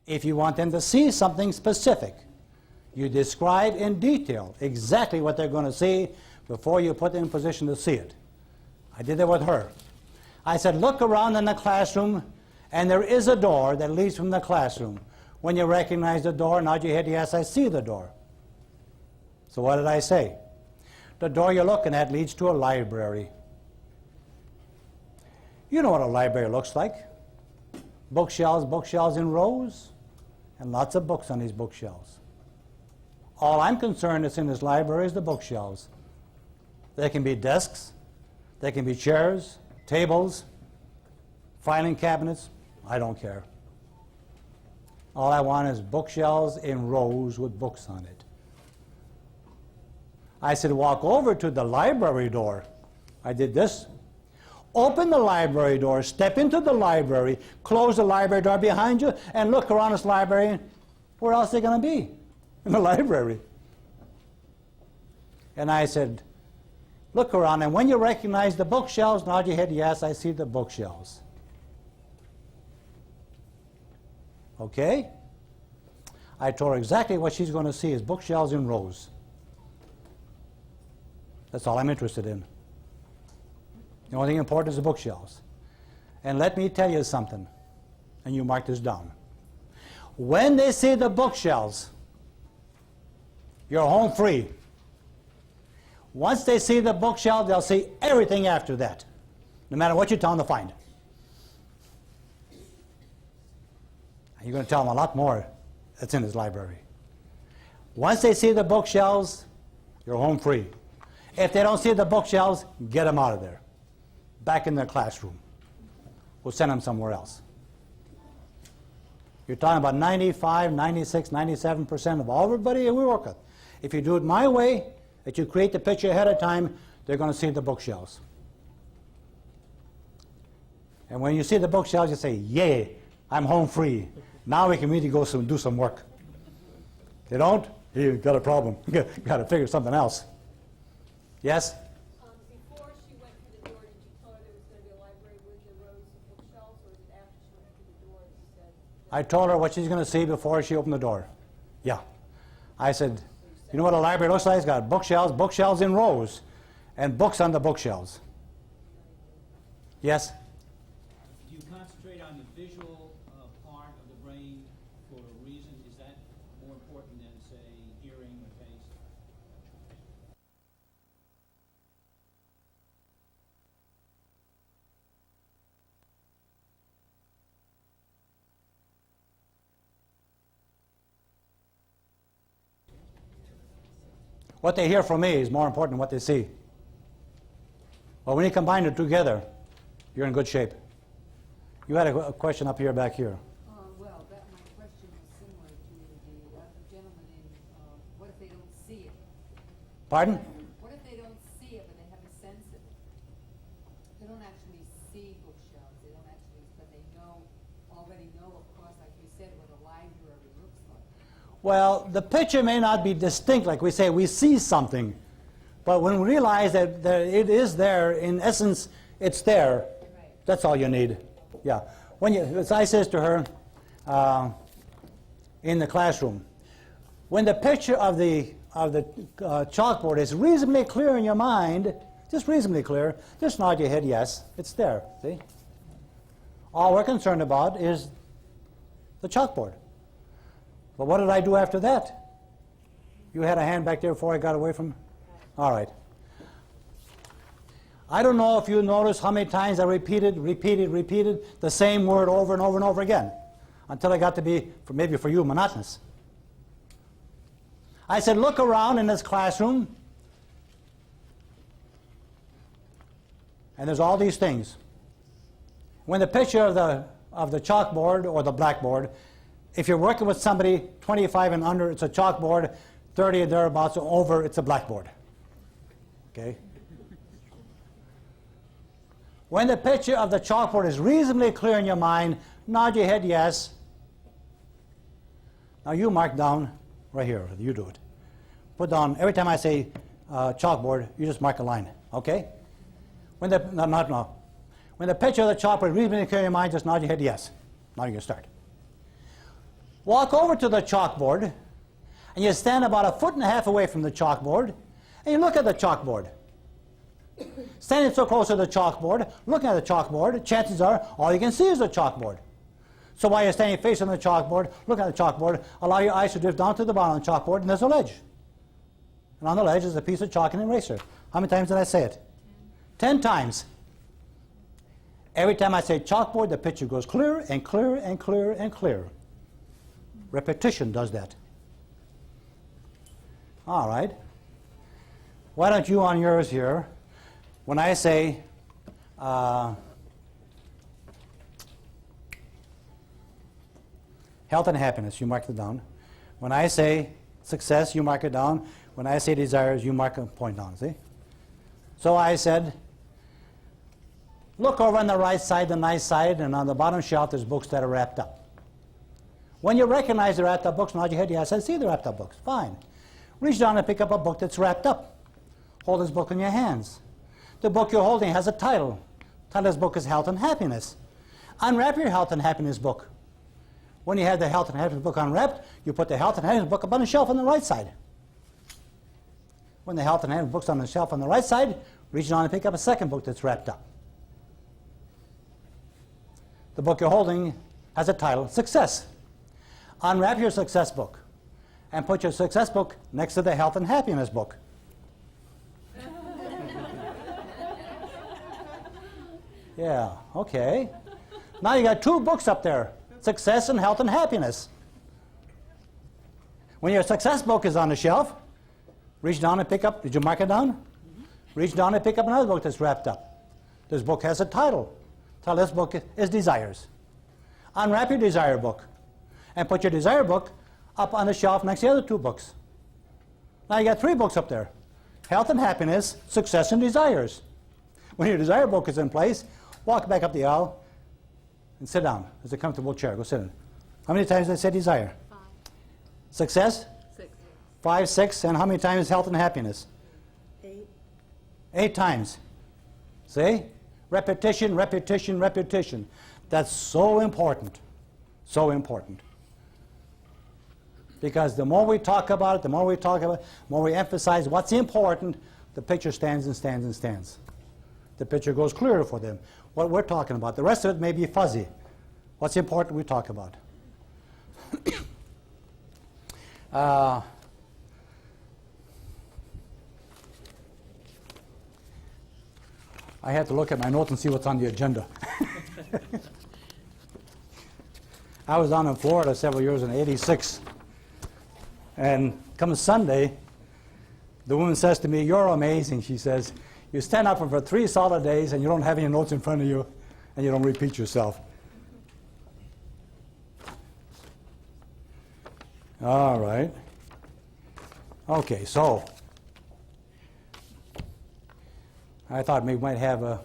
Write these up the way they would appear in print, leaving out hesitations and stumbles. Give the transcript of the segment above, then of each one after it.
If you want them to see something specific, you describe in detail exactly what they're going to see before you put them in position to see it. I did that with her. I said, look around in the classroom, and there is a door that leads from the classroom. When you recognize the door, nod your head, yes, I see the door. So what did I say? The door you're looking at leads to a library. You know what a library looks like. Bookshelves in rows, and lots of books on these bookshelves. All I'm concerned that's in this library is the bookshelves. They can be desks, they can be chairs, tables, filing cabinets. I don't care. All I want is bookshelves in rows with books on it. I said, walk over to the library door. I did this. Open the library door, step into the library, close the library door behind you, and look around this library. Where else are they going to be? In the library. And I said, look around, and when you recognize the bookshelves, nod your head, yes, I see the bookshelves. Okay? I told her exactly what she's going to see is bookshelves in rows. That's all I'm interested in. The only thing important is the bookshelves. And let me tell you something, and you mark this down. When they see the bookshelves, you're home free. Once they see the bookshelf, they'll see everything after that, no matter what you tell them to find. And you're going to tell them a lot more that's in this library. Once they see the bookshelves, you're home free. If they don't see the bookshelves, get them out of there. Back in their classroom. We'll send them somewhere else. You're talking about 95, 96, 97% of everybody we work with. If you do it my way, that you create the picture ahead of time, they're going to see the bookshelves. And when you see the bookshelves, you say, yay, I'm home free. Now we can really go do some work. If they don't, you've got a problem. You've got to figure something else. Yes? Before she went through the door, did you tell her there was going to be a library with the rows of bookshelves, or was it after she went through the door that you said? I told her what she's going to see before she opened the door. Yeah. I said, you know what a library looks like? It's got bookshelves in rows, and books on the bookshelves. Yes? Do you concentrate on the visual part of the brain for a reason? Is that more important than, say, hearing or taste? What they hear from me is more important than what they see. But when you combine it together, you're in good shape. You had a question up here, back here. Well, my question was similar to the gentleman in, what if they don't see it? Pardon? What if they don't see it, but they have a sense of it? They don't actually see bookshelves, they don't actually, but they already know, of course, like you said, what a library looks like. Well, the picture may not be distinct, like we say, we see something. But when we realize that it is there, in essence, it's there, Right. that's all you need. Yeah. As I says to her in the classroom, when the picture of the chalkboard is reasonably clear in your mind, just reasonably clear, just nod your head, yes, it's there, see? All we're concerned about is the chalkboard. But what did I do after that? You had a hand back there before I got away from? All right. I don't know if you noticed how many times I repeated the same word over and over and over again until I got to be, maybe for you, monotonous. I said, look around in this classroom, and there's all these things. When the picture of the chalkboard or the blackboard, if you're working with somebody 25 and under, it's a chalkboard, 30 and thereabouts, over, it's a blackboard. Okay? When the picture of the chalkboard is reasonably clear in your mind, nod your head yes. Now you mark down right here, you do it. Put down, every time I say chalkboard, you just mark a line, okay? When the, no. When the picture of the chalkboard is reasonably clear in your mind, just nod your head yes. Now you can start. walk over to the chalkboard, and you stand about 1.5 feet away from the chalkboard, and you look at the chalkboard. Standing so close to the chalkboard, looking at the chalkboard, chances are all you can see is the chalkboard. So while you're standing facing the chalkboard, looking at the chalkboard, allow your eyes to drift down to the bottom of the chalkboard, and there's a ledge. And on the ledge is a piece of chalk and an eraser. How many times did I say it? 10 times. Every time I say chalkboard, the picture goes clearer and clearer and clearer and clearer. Repetition does that. All right. Why don't you on yours here, when I say health and happiness, you mark it down. When I say success, you mark it down. When I say desires, you mark a point down, see? So I said, look over on the right side, the nice side, and on the bottom shelf there's books that are wrapped up. When you recognize the wrapped up books, nod your head, yes, I see the wrapped up books. Fine. Reach down and pick up a book that's wrapped up. Hold this book in your hands. The book you're holding has a title. The title of this book is Health and Happiness. Unwrap your Health and Happiness book. When you have the Health and Happiness book unwrapped, you put the Health and Happiness book up on the shelf on the right side. When the Health and Happiness book's on the shelf on the right side, reach down and pick up a second book that's wrapped up. The book you're holding has a title, Success. Unwrap your Success book and put your Success book next to the Health and Happiness book. Yeah, okay. Now you got 2 books up there, Success and Health and Happiness. When your Success book is on the shelf, reach down and pick up, did you mark it down? Reach down and pick up another book that's wrapped up. This book has a title. The title of this book is Desires. Unwrap your Desire book and put your Desire book up on the shelf next to the other 2 books. Now you got 3 books up there. Health and Happiness, Success and Desires. When your Desire book is in place, walk back up the aisle and sit down. There's a comfortable chair. Go sit in. How many times did I say Desire? 5. Success? 6. 5, 6. And how many times Health and Happiness? 8. 8 times. See? Repetition, repetition, repetition. That's so important. So important. Because the more we talk about it, the more we emphasize what's important, the picture stands and stands and stands. The picture goes clearer for them. What we're talking about. The rest of it may be fuzzy. What's important we talk about. I had to look at my notes and see what's on the agenda. I was down in Florida several years in '86. And come Sunday, the woman says to me, "You're amazing," she says. "You stand up for 3 solid days and you don't have any notes in front of you and you don't repeat yourself." All right. Okay, so I thought maybe we might have a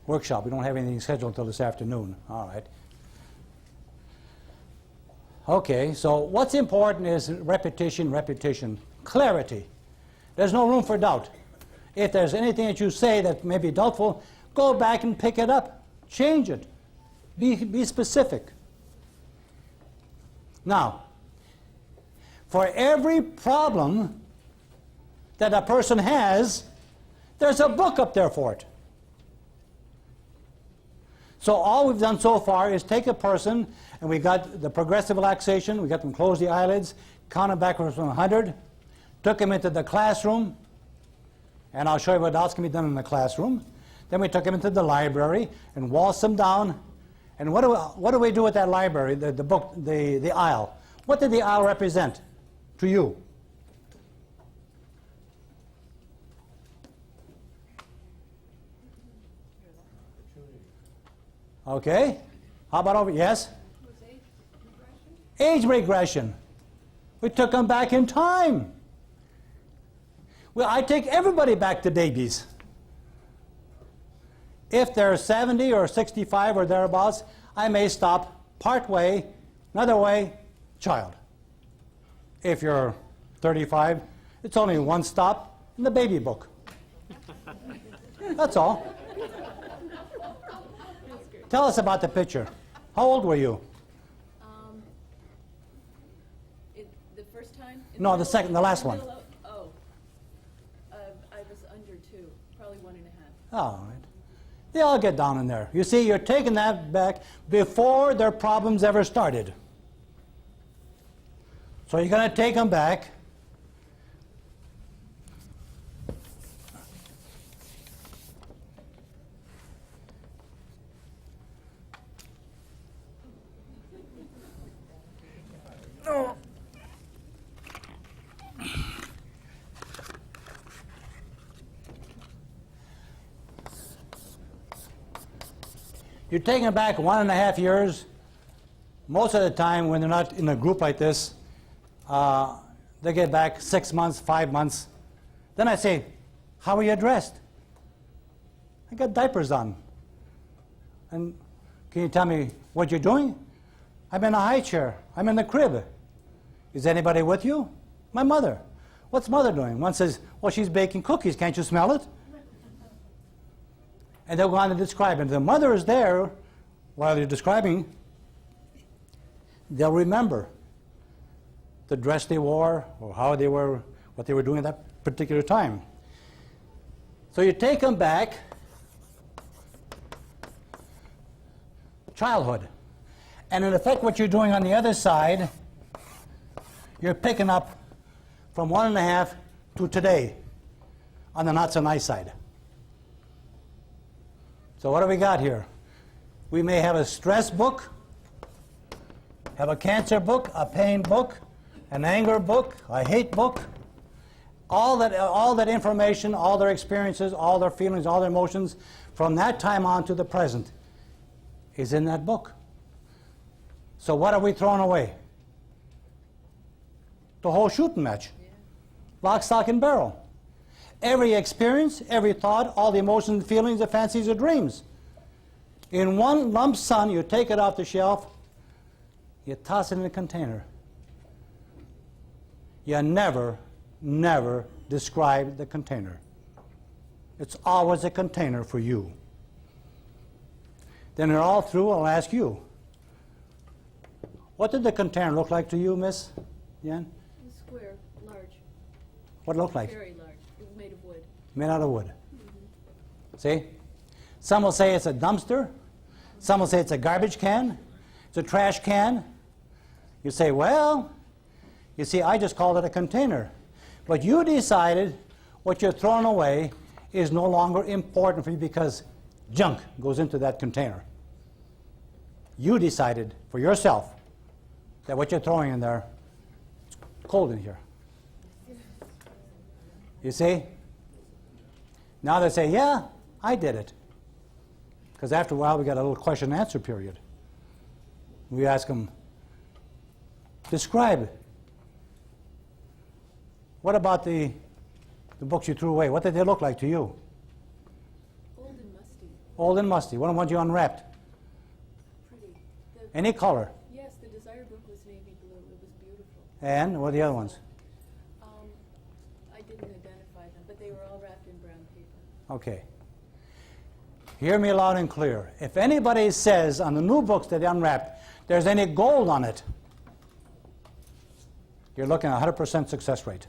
workshop. We don't have anything scheduled until this afternoon. All right. Okay, so what's important is repetition, repetition, clarity. There's no room for doubt. If there's anything that you say that may be doubtful, go back and pick it up. Change it. Be specific. Now, for every problem that a person has, there's a book up there for it. So all we've done so far is take a person, and we got the progressive relaxation, we got them close the eyelids, count them backwards from 100, took them into the classroom, and I'll show you what else can be done in the classroom. Then we took them into the library and waltzed them down. And what do we do with that library, the book, the aisle? What did the aisle represent to you? Okay. How about over? Yes? Age regression. We took them back in time. Well, I take everybody back to babies. If they're 70 or 65 or thereabouts, I may stop part way, another way, child. If you're 35, it's only one stop in the baby book. That's all. Tell us about the picture. How old were you? No, the last one. Oh, I was under 2, probably 1.5. All right. They all get down in there. You see, you're taking that back before their problems ever started. So you're going to take them back. You're taking it back 1.5 years. Most of the time, when they're not in a group like this, they get back 6 months, 5 months. Then I say, how are you dressed? I got diapers on. And can you tell me what you're doing? I'm in a high chair. I'm in the crib. Is anybody with you? My mother. What's mother doing? One says, well, she's baking cookies. Can't you smell it? And they'll go on to describe it. If the mother is there while you're describing, they'll remember the dress they wore or how they were, what they were doing at that particular time. So you take them back, childhood. And in effect, what you're doing on the other side, you're picking up from 1.5 to today on the not so nice side. So what do we got here? We may have a stress book, have a cancer book, a pain book, an anger book, a hate book. All that information, all their experiences, all their feelings, all their emotions from that time on to the present is in that book. So what are we throwing away? The whole shooting match. Lock, stock, and barrel. Every experience, every thought, all the emotions, feelings, the fancies, the dreams. In one lump sum, you take it off the shelf, you toss it in a container. You never describe the container. It's always a container for you. Then they're all through, I'll ask you. What did the container look like to you, Miss Yen? Square, large, What it looked like? very large. It was made of wood. Made out of wood. See? Some will say it's a dumpster. Some will say it's a garbage can. It's a trash can. You say, well, you see, I just called it a container. But you decided what you're throwing away is no longer important for you because junk goes into that container. You decided for yourself that what you're throwing in there, it's cold in here. You see? Now they say, yeah, I did it. Because after a while, we got a little question and answer period. We ask them, describe. What about the books you threw away? What did they look like to you? Old and musty. Old and musty. What about you unwrapped? Pretty. Any color. Yes, the Desire book was navy blue. It was beautiful. And what are the other ones? I didn't identify them, but they were all wrapped in brown paper. Okay. Hear me loud and clear. If anybody says on the new books that they unwrapped, there's any gold on it, you're looking at 100% success rate.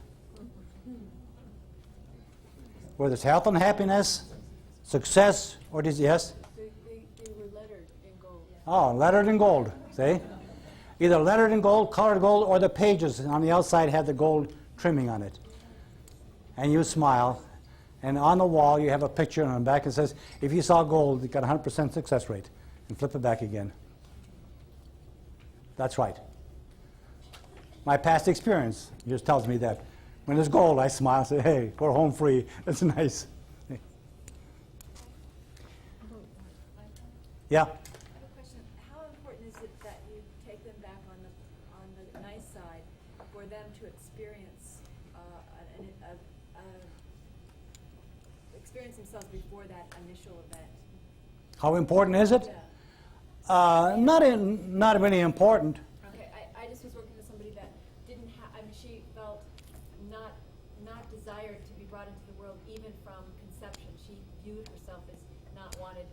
Whether it's health and happiness, success, or disease, yes? They were lettered in gold. Oh, lettered in gold, see? Either lettered in gold, colored gold, or the pages on the outside had the gold trimming on it. And you smile, and on the wall you have a picture on the back that says, if you saw gold, you got 100% success rate. And flip it back again. That's right. My past experience just tells me that. When there's gold, I smile and say, hey, we're home free. That's nice. Yeah? I have a question. How important is it that you take them back on the nice side for them to experience experience themselves before that initial event? How important is it? Yeah. Not really important. Okay. I just was working with somebody that didn't have. I mean, she felt not desired to be brought into the world even from conception. She viewed herself as not wanted,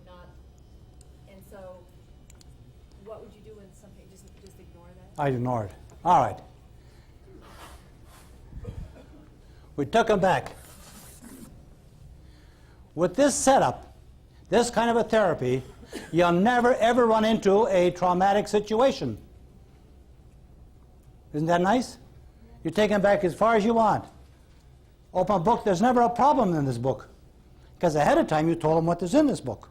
and so. What would you do when something just ignore that? I ignored. All right. We took him back. With this setup, this kind of a therapy, you'll never ever run into a traumatic situation. Isn't that nice? You take him back as far as you want. Open a book, there's never a problem in this book. Because ahead of time you told him what is in this book.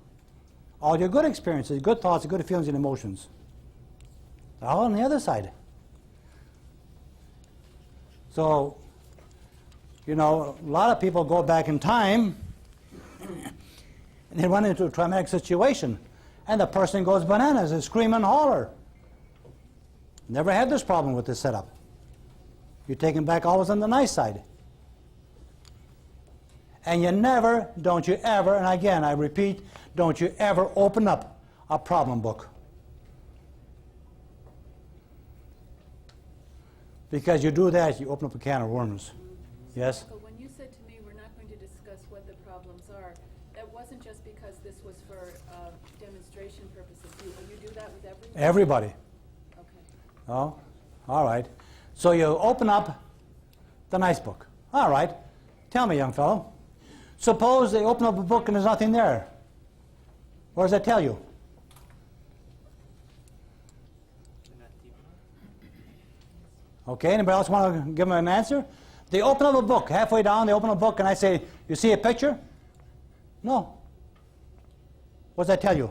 All your good experiences, good thoughts, good feelings and emotions. They're all on the other side. So, you know, a lot of people go back in time and they run into a traumatic situation. And the person goes bananas and scream and holler. Never had this problem with this setup. You take him back always on the nice side. And you never, don't you ever, and again I repeat, don't you ever open up a problem book. Because you do that, you open up a can of worms. Yes? Michael, when you said to me we're not going to discuss what the problems are, that wasn't just because this was for demonstration purposes. You do that with everyone? Everybody. Okay. Oh, all right. So you open up the nice book. All right. Tell me, young fellow. Suppose they open up a book and there's nothing there. What does that tell you? Okay, anybody else want to give them an answer? They open up a book. Halfway down, they open a book and I say, you see a picture? No. What does that tell you? You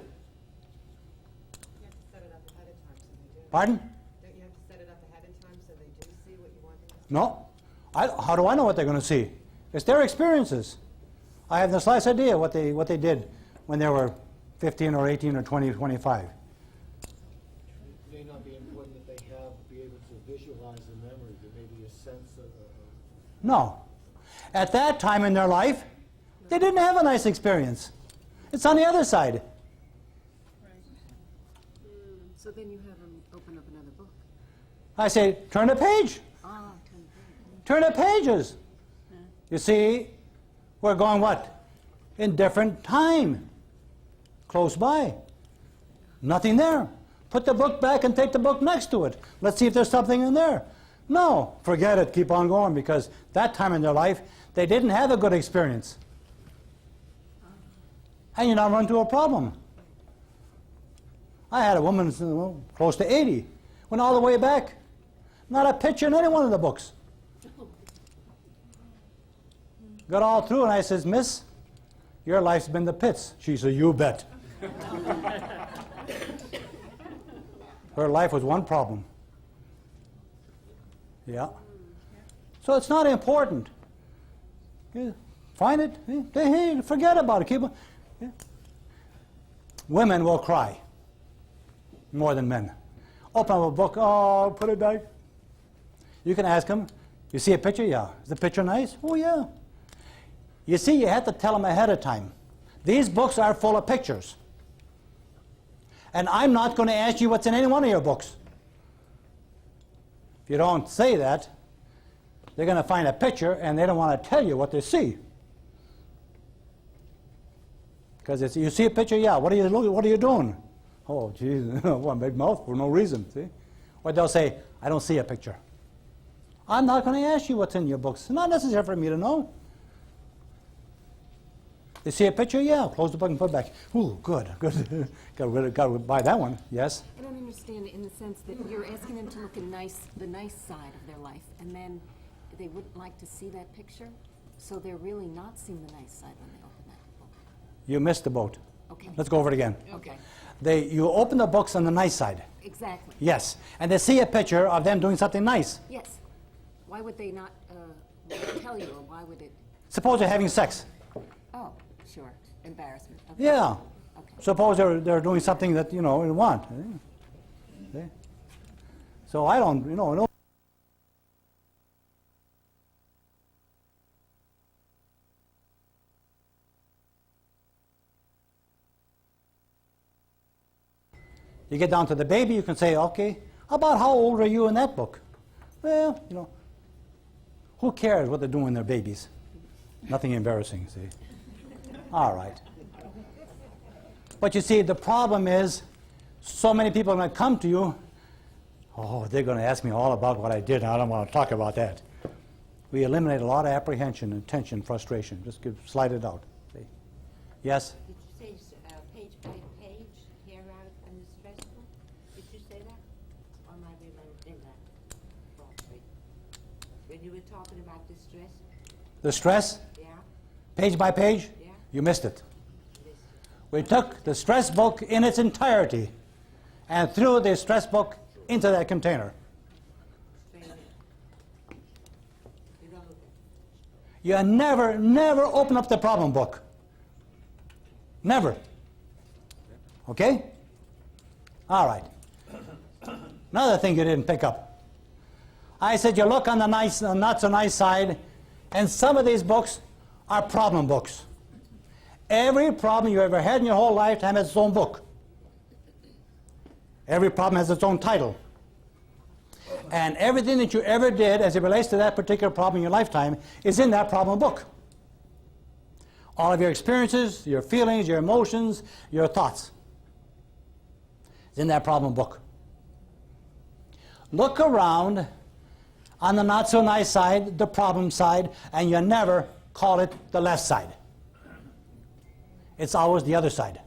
have to set it up ahead of time so they do. Pardon? Don't you have to set it up ahead of time so they do see what you want them to see? No. How do I know what they're going to see? It's their experiences. I have the slightest idea what they did when they were 15 or 18 or 20 or 25. It may not be important that they be able to visualize the memory. There may be a sense of No. At that time in their life, they didn't have a nice experience. It's on the other side. So then you have them open up another book. I say, turn the page. Ah, Turn the pages. You see, we're going what? In different time. Close by. Nothing there. Put the book back and take the book next to it. Let's see if there's something in there. No, forget it. Keep on going, because that time in their life, they didn't have a good experience. And you now run into a problem. I had a woman close to 80. Went all the way back. Not a picture in any one of the books. Got all through, and I says, Miss, your life's been the pits. She said, you bet. Her life was one problem. Yeah. So it's not important. Yeah. Find it. Hey, forget about it. Keep on. Yeah. Women will cry more than men. Open up a book. Oh, put it back. You can ask them, you see a picture? Yeah. Is the picture nice? Oh, yeah. You see, you have to tell them ahead of time. These books are full of pictures. And I'm not going to ask you what's in any one of your books. If you don't say that, they're going to find a picture and they don't want to tell you what they see. Because you see a picture, yeah, what are you doing? Oh, geez, one big mouth for no reason, see? Or they'll say, I don't see a picture. I'm not going to ask you what's in your books. It's not necessary for me to know. You see a picture? Yeah. Close the book and put it back. Ooh, good, good. got to buy that one. Yes? I don't understand in the sense that you're asking them to look at the nice side of their life, and then they wouldn't like to see that picture, so they're really not seeing the nice side when they open that book. You missed the boat. Okay. Let's go over it again. Okay. You open the books on the nice side. Exactly. Yes. And they see a picture of them doing something nice. Yes. Why would they not tell you, or why would it? Suppose they're having sex. Oh, sure. Embarrassment. Okay. Yeah. Okay. Suppose they're doing something that, you want. See? So I don't, no. You get down to the baby, you can say, okay, about how old are you in that book? Well, who cares what they're doing when they're babies? Nothing embarrassing, see? All right. But you see, the problem is, so many people are going to come to you, oh, they're going to ask me all about what I did, and I don't want to talk about that. we eliminate a lot of apprehension and tension, frustration. Just slide it out. See? Yes? Did you say page by page, tear out and the stress book? Did you say that? Or am I remembering that wrongly? When you were talking about the stress? The stress, Yeah? page by page, Yeah? you missed it. This, We took the stress book in its entirety and threw the stress book into that container. straight in. You don't look at You never open up the problem book. Never. Okay? All right. Another thing you didn't pick up. I said you look on the nice, not so nice side, and some of these books are problem books. Every problem you ever had in your whole lifetime has its own book. Every problem has its own title. And everything that you ever did as it relates to that particular problem in your lifetime is in that problem book. All of your experiences, your feelings, your emotions, your thoughts. It's in that problem book. Look around on the not so nice side, the problem side, and you never call it the left side. It's always the other side.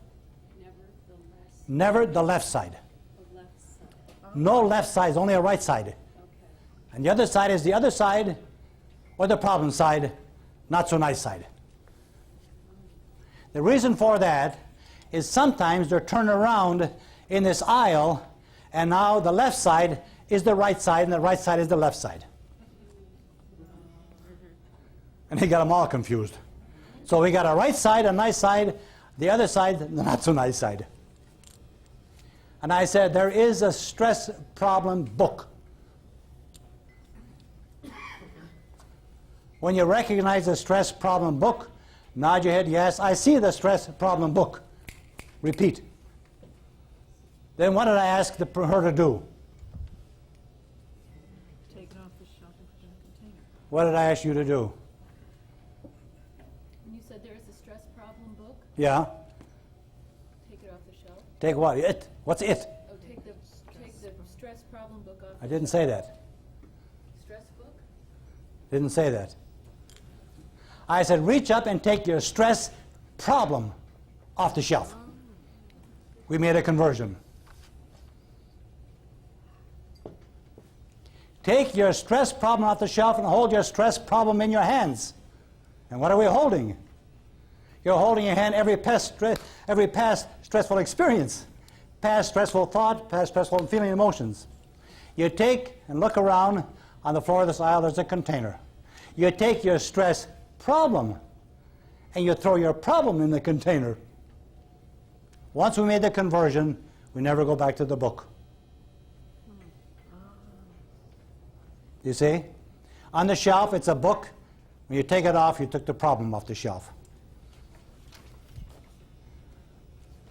Never the left side. No left side, only a right side. And the other side is the other side, or the problem side, not so nice side. The reason for that is sometimes they're turned around in this aisle, and now the left side is the right side, and the right side is the left side. And he got them all confused. So we got a right side, a nice side, the other side, the not so nice side. And I said, there is a stress problem book. When you recognize the stress problem book, nod your head, yes, I see the stress problem book. Repeat. Then what did I ask her to do? Take it off the shelf and put it in a container. What did I ask you to do? And you said there is a stress problem book, Yeah? take it off the shelf. Take what? It? What's it? Oh, take the stress problem book off. I the didn't shelf. say that. Stress book? Didn't say that. I said, reach up and take your stress problem off the shelf. We made a conversion. Take your stress problem off the shelf and hold your stress problem in your hands. And what are we holding? You're holding in your hand every past stressful experience, past stressful thought, past stressful feeling, emotions. You take and look around on the floor of this aisle, there's a container. You take your stress problem and you throw your problem in the container. Once we made the conversion, we never go back to the book. You see? On the shelf, it's a book. When you take it off, you took the problem off the shelf.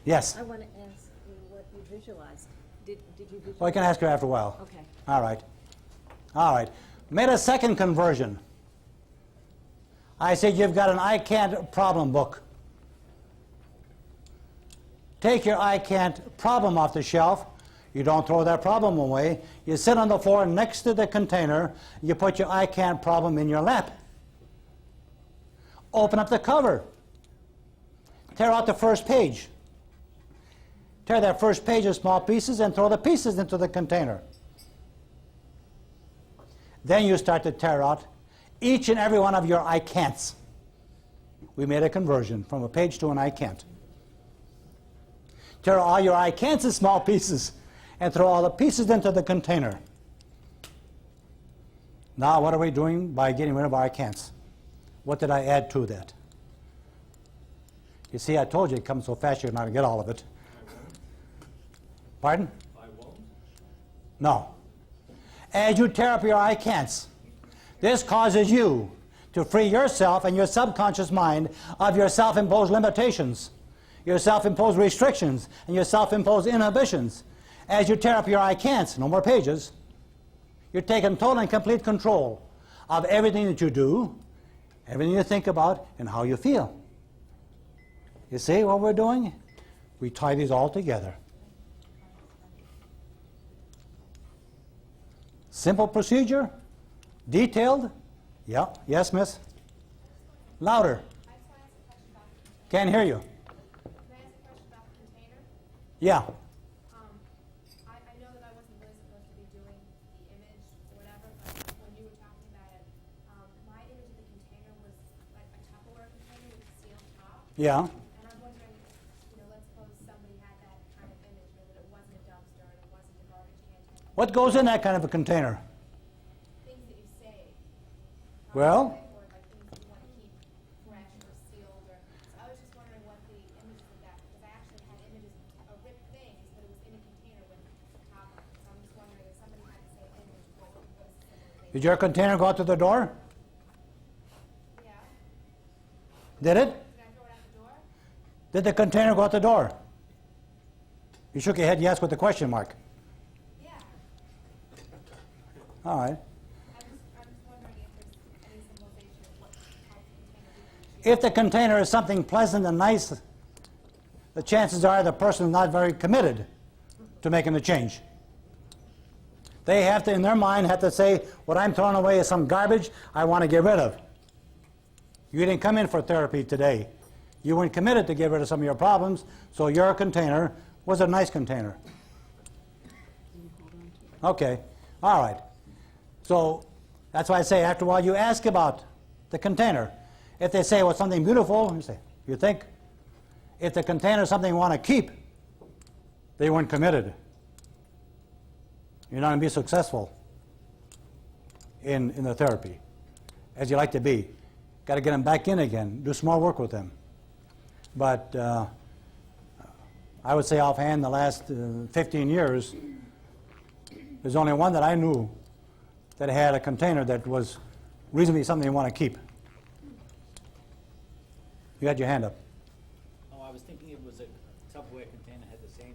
Yes? I want to ask you what you visualized. Did you visualize? Well, I can ask her after a while. Okay. All right. All right. Made a second conversion. I said, you've got an I can't problem book. Take your I can't problem off the shelf. You don't throw that problem away. You sit on the floor next to the container. You put your I can't problem in your lap. Open up the cover. Tear out the first page. Tear that first page in small pieces and throw the pieces into the container. Then you start to tear out each and every one of your I can'ts. We made a conversion from a page to an I can't. Tear all your I can'ts in small pieces and throw all the pieces into the container. Now what are we doing by getting rid of our I can'ts? What did I add to that? You see, I told you it comes so fast you're not going to get all of it. Pardon? I won't. No. As you tear up your I can'ts, this causes you to free yourself and your subconscious mind of your self-imposed limitations, your self-imposed restrictions, and your self-imposed inhibitions. As you tear up your I can'ts, no more pages, you're taking total and complete control of everything that you do, everything you think about, and how you feel. You see what we're doing? We tie these all together. Simple procedure, detailed, Yeah, yes, miss? Louder. Can't hear you. Can I ask a question about the container? Yeah. I know that I wasn't really supposed to be doing the image or whatever, but when you were talking about it, my image of the container was like a Tupperware container with a sealed top. Yeah. And I'm wondering, let's suppose somebody had that kind of image, or that it wasn't a dumpster and it wasn't a garbage can type of What goes in that kind of a container? things that you save. Well? Or like things that you want to keep fresh or sealed, or, so I was just wondering what the images of that, because I actually had images of ripped things, but it was in a container with a top on it. So I'm just wondering if somebody had the same image, what similar things. Did your container go out to the door? Yeah. Did it? Did I throw it out the door? Did the container go out the door? You shook your head yes with the question mark. Yeah. All right. I'm just wondering if there's any symbolization of what type of container we can choose. If the container is something pleasant and nice, the chances are the person is not very committed to making the change. They have to, in their mind, have to say, what I'm throwing away is some garbage I want to get rid of. You didn't come in for therapy today. You weren't committed to get rid of some of your problems, so your container was a nice container. Okay, all right. So that's why I say after a while you ask about the container. If they say, well, something beautiful, you say, you think? If the container is something you want to keep, they weren't committed. You're not going to be successful in the therapy as you like to be. Got to get them back in again, do some more work with them. But I would say offhand the last 15 years, there's only one that I knew that had a container that was reasonably something you want to keep. You had your hand up. Oh, I was thinking it was a Tupperware container, had the same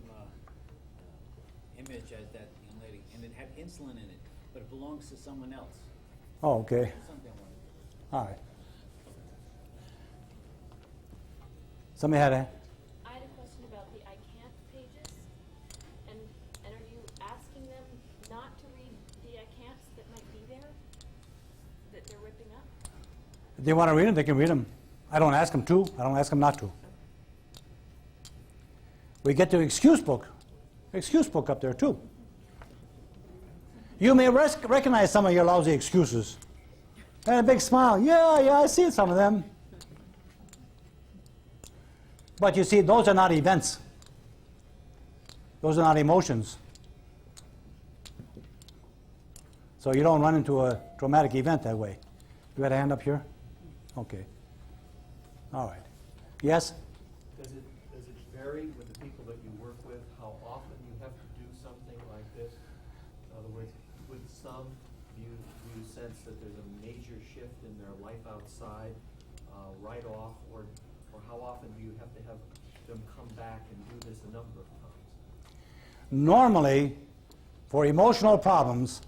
image as that young lady, and it had insulin in it, but it belongs to someone else. Oh, okay. Something like that. All right. Somebody had a... I had a question about the I can't pages, and are you asking them not to read the I can'ts that might be there, that they're ripping up? If they want to read them, they can read them. I don't ask them to. I don't ask them not to. We get the excuse book up there too. You may recognize some of your lousy excuses. And a big smile. Yeah, I see some of them. But you see, those are not events. Those are not emotions. So you don't run into a traumatic event that way. You had a hand up here? Okay. All right. Yes? Does it vary with the people that you work with, how often you have to do something like this? In other words, with some, do you sense that there's a major shift in their life outside right off, or how often do you have to have them come back and do this a number of times? Normally, for emotional problems,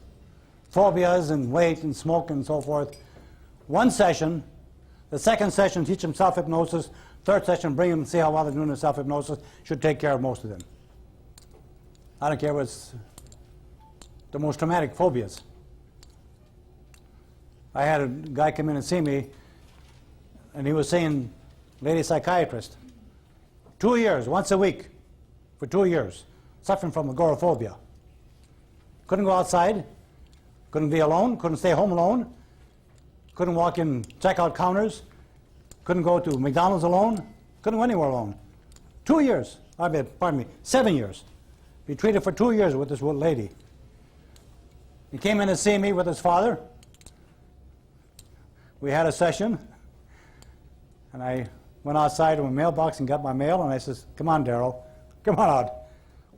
phobias and weight and smoke and so forth, one session, the second session teach them self-hypnosis, third session bring them and see how well they're doing in self-hypnosis, should take care of most of them. I don't care what's the most traumatic phobias. I had a guy come in and see me, and he was seeing lady psychiatrist. 2 years, once a week, for 2 years, suffering from agoraphobia. Couldn't go outside, couldn't be alone, couldn't stay home alone, couldn't walk in checkout counters, couldn't go to McDonald's alone, couldn't go anywhere alone. 2 years, pardon me, 7 years. He treated for 2 years with this lady. He came in to see me with his father. We had a session, and I went outside to my mailbox and got my mail, and I says, come on, Daryl, come on out.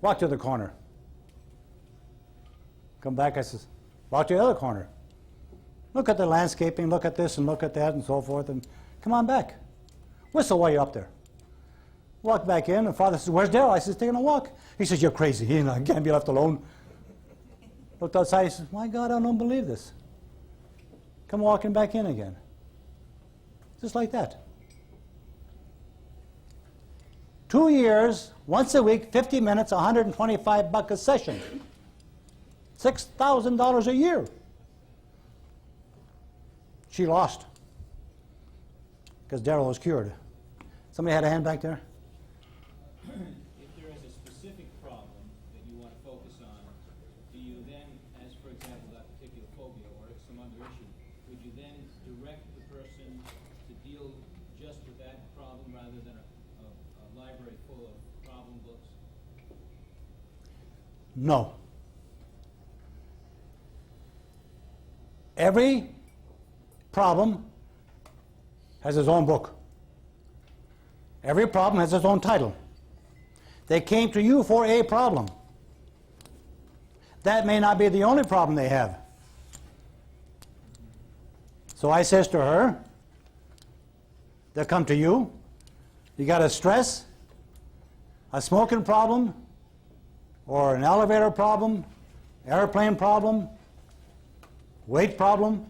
Walk to the corner. Come back, I says, walk to the other corner. Look at the landscaping, look at this and look at that and so forth, and come on back. Whistle while you're up there. Walk back in, and Father says, where's Daryl? I says, taking a walk. He says, you're crazy. He can't be left alone. Looked outside, he says, my God, I don't believe this. Come walking back in again. Just like that. 2 years, once a week, 50 minutes, $125 a session. $6,000 a year. She lost because Daryl was cured. Somebody had a hand back there? If there is a specific problem that you want to focus on, do you then, as for example, that particular phobia or some other issue, would you then direct the person to deal just with that problem rather than a library full of problem books? No. Every problem has its own book. Every problem has its own title. They came to you for a problem. That may not be the only problem they have. So I says to her, they'll come to you. You got a stress, a smoking problem, or an elevator problem, airplane problem, weight problem.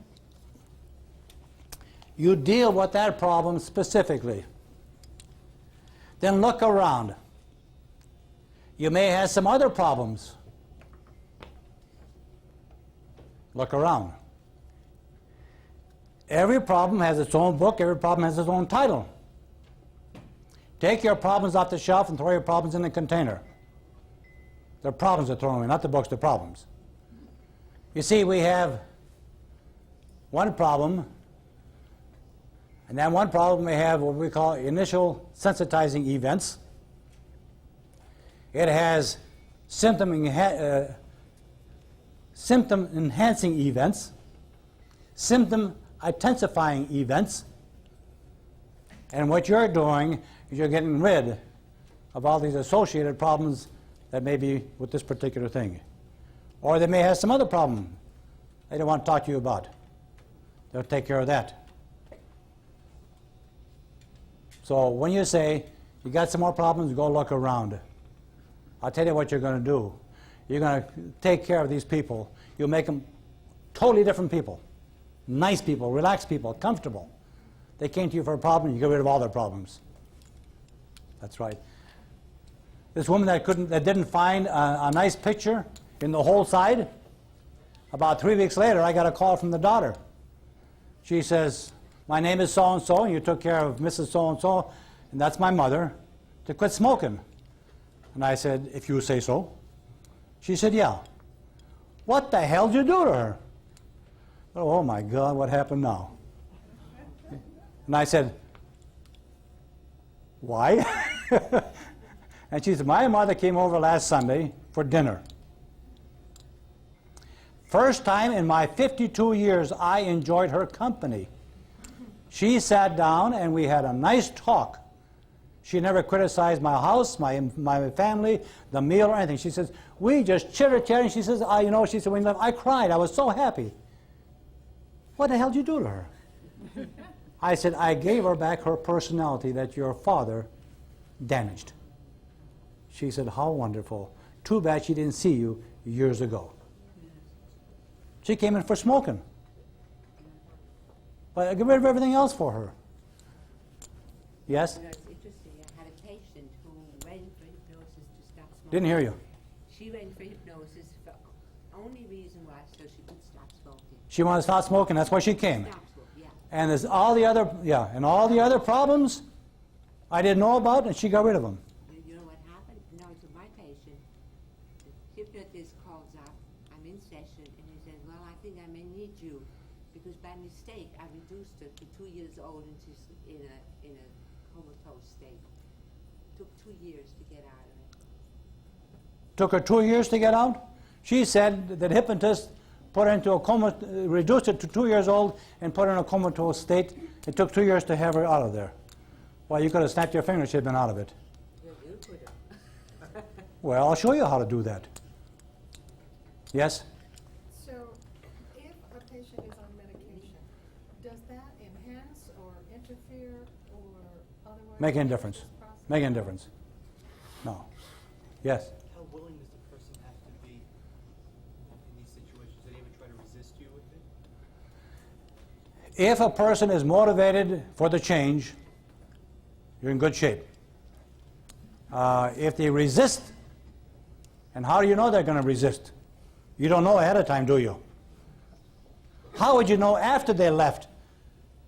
You deal with that problem specifically. Then look around. You may have some other problems. Look around. Every problem has its own book, every problem has its own title. Take your problems off the shelf and throw your problems in the container. They're problems they're throwing away, not the books, they're problems. You see, we have one problem, and that one problem may have what we call initial sensitizing events. It has symptom enhancing events, symptom intensifying events, and what you're doing is you're getting rid of all these associated problems that may be with this particular thing. Or they may have some other problem they don't want to talk to you about. They'll take care of that. So when you say, you got some more problems, go look around. I'll tell you what you're going to do. You're going to take care of these people. You'll make them totally different people. Nice people, relaxed people, comfortable. They came to you for a problem, you get rid of all their problems. That's right. This woman that didn't find a nice picture in the whole side, about 3 weeks later, I got a call from the daughter. She says, my name is so-and-so, and you took care of Mrs. So-and-so, and that's my mother, to quit smoking. And I said, if you say so. She said, yeah. What the hell did you do to her? Oh my God, what happened now? And I said, why? And she said, my mother came over last Sunday for dinner. First time in my 52 years I enjoyed her company. She sat down and we had a nice talk. She never criticized my house, my family, the meal or anything. She says, we just chitter-chatting. She says, she said, when you left, I cried. I was so happy. What the hell did you do to her? I said, I gave her back her personality that your father damaged. She said, how wonderful. Too bad she didn't see you years ago. She came in for smoking. But I got rid of everything else for her. Yes? You know, it's interesting. I had a patient who went for hypnosis to stop smoking. Didn't hear you. She went for hypnosis for only reason why, so she could stop smoking. She wanted to stop smoking. That's why she came. Stop smoking, yeah. And there's all the other problems I didn't know about, and she got rid of them. You know what happened? No, to my patient, the hypnotist calls up, I'm in session, and he says, well, I think I may need you, because by mistake I reduced her to 2 years old and she's in a comatose state. Took 2 years to get out of it. Took her 2 years to get out? She said that hypnotist put her into a coma, reduced it to 2 years old and put her in a comatose state. It took 2 years to have her out of there. Well, you could have snapped your finger and she'd been out of it. Well, you could have. Well, I'll show you how to do that. Yes? So, if a patient is on medication, does that enhance or interfere or otherwise? Make any difference. this process? Make any difference. No. Yes? How willing does the person have to be in these situations? Do they even try to resist you with it? If a person is motivated for the change, you're in good shape. If they resist, and how do you know they're going to resist? You don't know ahead of time, do you? How would you know after they left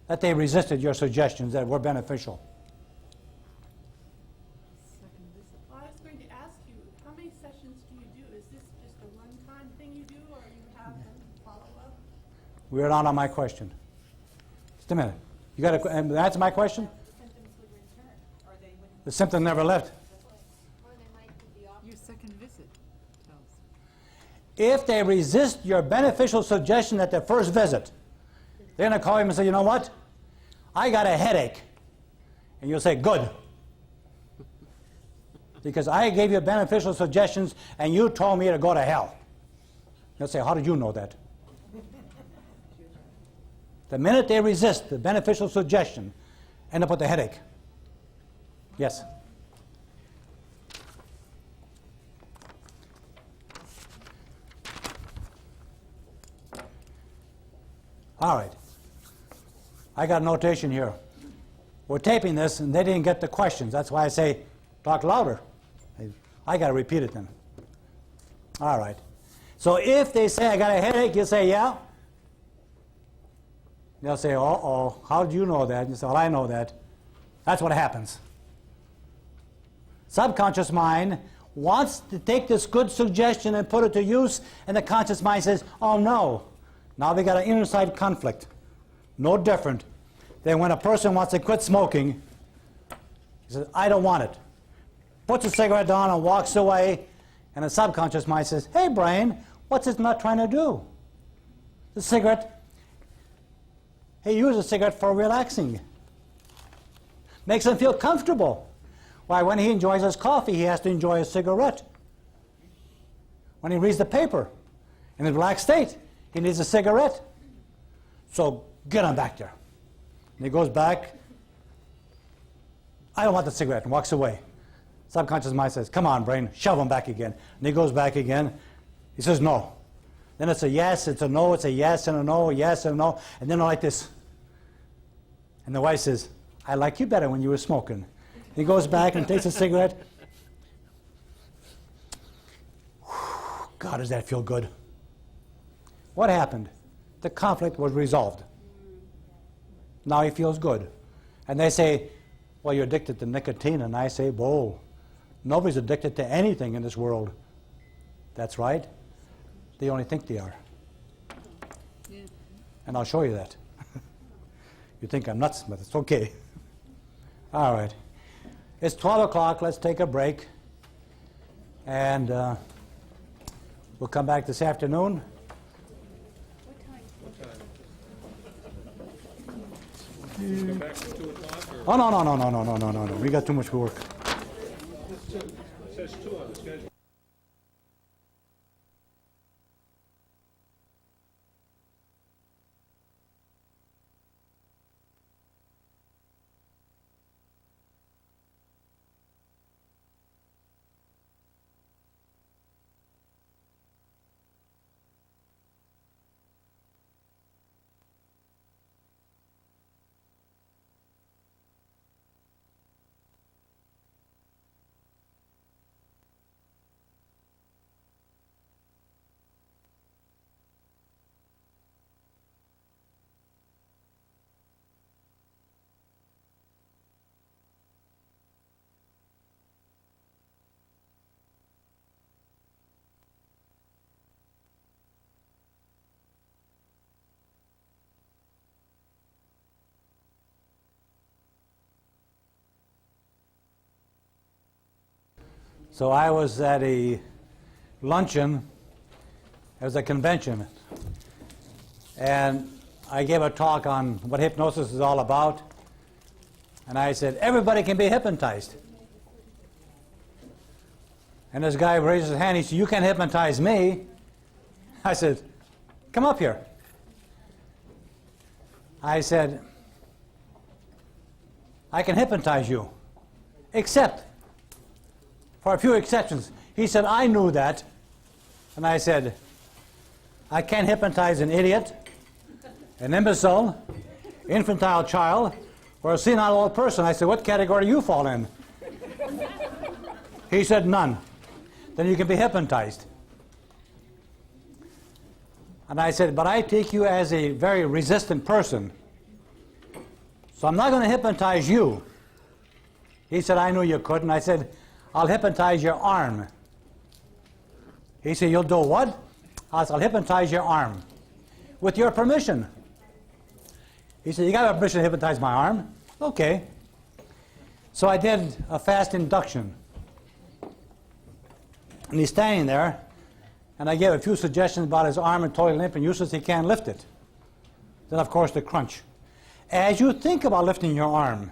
that they resisted your suggestions that were beneficial? Well, I was going to ask you, how many sessions do you do? Is this just a one-time thing you do, or you have them follow up? We're not on my question. Just a minute. You got to answer my question? The symptoms would return, or they would. The symptom never left. Or they might be the opposite. Your second visit tells. If they resist your beneficial suggestion at their first visit, they're going to call you and say, you know what? I got a headache. And you'll say, good. Because I gave you beneficial suggestions and you told me to go to hell. They'll say, how did you know that? The minute they resist the beneficial suggestion, end up with a headache. Yes? All right. I got a notation here. We're taping this, and they didn't get the questions. That's why I say, talk louder. I got to repeat it then. All right. So if they say, I got a headache, you say, yeah. They'll say, uh-oh, how did you know that? And you say, well, I know that. That's what happens. Subconscious mind wants to take this good suggestion and put it to use, and the conscious mind says, oh, no. Now we got an inner-side conflict. No different than when a person wants to quit smoking. He says, I don't want it. Puts a cigarette down and walks away, and the subconscious mind says, hey, brain, what's it not trying to do? The cigarette, he uses a cigarette for relaxing. Makes him feel comfortable. Why, when he enjoys his coffee, he has to enjoy a cigarette. When he reads the paper, in a relaxed state, he needs a cigarette. So get him back there. And he goes back. I don't want the cigarette, and walks away. Subconscious mind says, come on, brain, shove him back again. And he goes back again. He says, no. Then it's a yes, it's a no, it's a yes and a no, a yes and a no. And then like this. And the wife says, I like you better when you were smoking. He goes back and takes a cigarette. God, does that feel good? What happened? The conflict was resolved. Now he feels good. And they say, well, you're addicted to nicotine. And I say, whoa, nobody's addicted to anything in this world. That's right. They only think they are. Yeah. And I'll show you that. You think I'm nuts, but it's okay. All right. It's 12 o'clock. Let's take a break. And we'll come back this afternoon. Go back to 2 o'clock, or? Oh, no. We got too much work. It says 2 on the schedule. So I was at a luncheon. It was a convention. And I gave a talk on what hypnosis is all about. And I said, everybody can be hypnotized. And this guy raised his hand. He said, you can't hypnotize me. I said, come up here. I said, I can hypnotize you, except for a few exceptions. He said, I knew that. And I said, I can't hypnotize an idiot, an imbecile, infantile child, or a senile old person. I said, what category do you fall in? He said, none. Then you can be hypnotized. And I said, but I take you as a very resistant person. So I'm not going to hypnotize you. He said, I knew you couldn't. I said, I'll hypnotize your arm. He said, you'll do what? I said, I'll hypnotize your arm. With your permission. He said, you got permission to hypnotize my arm? Okay. So I did a fast induction. And he's standing there, and I gave a few suggestions about his arm and totally limp and useless, he can't lift it. Then, of course, the crunch. As you think about lifting your arm,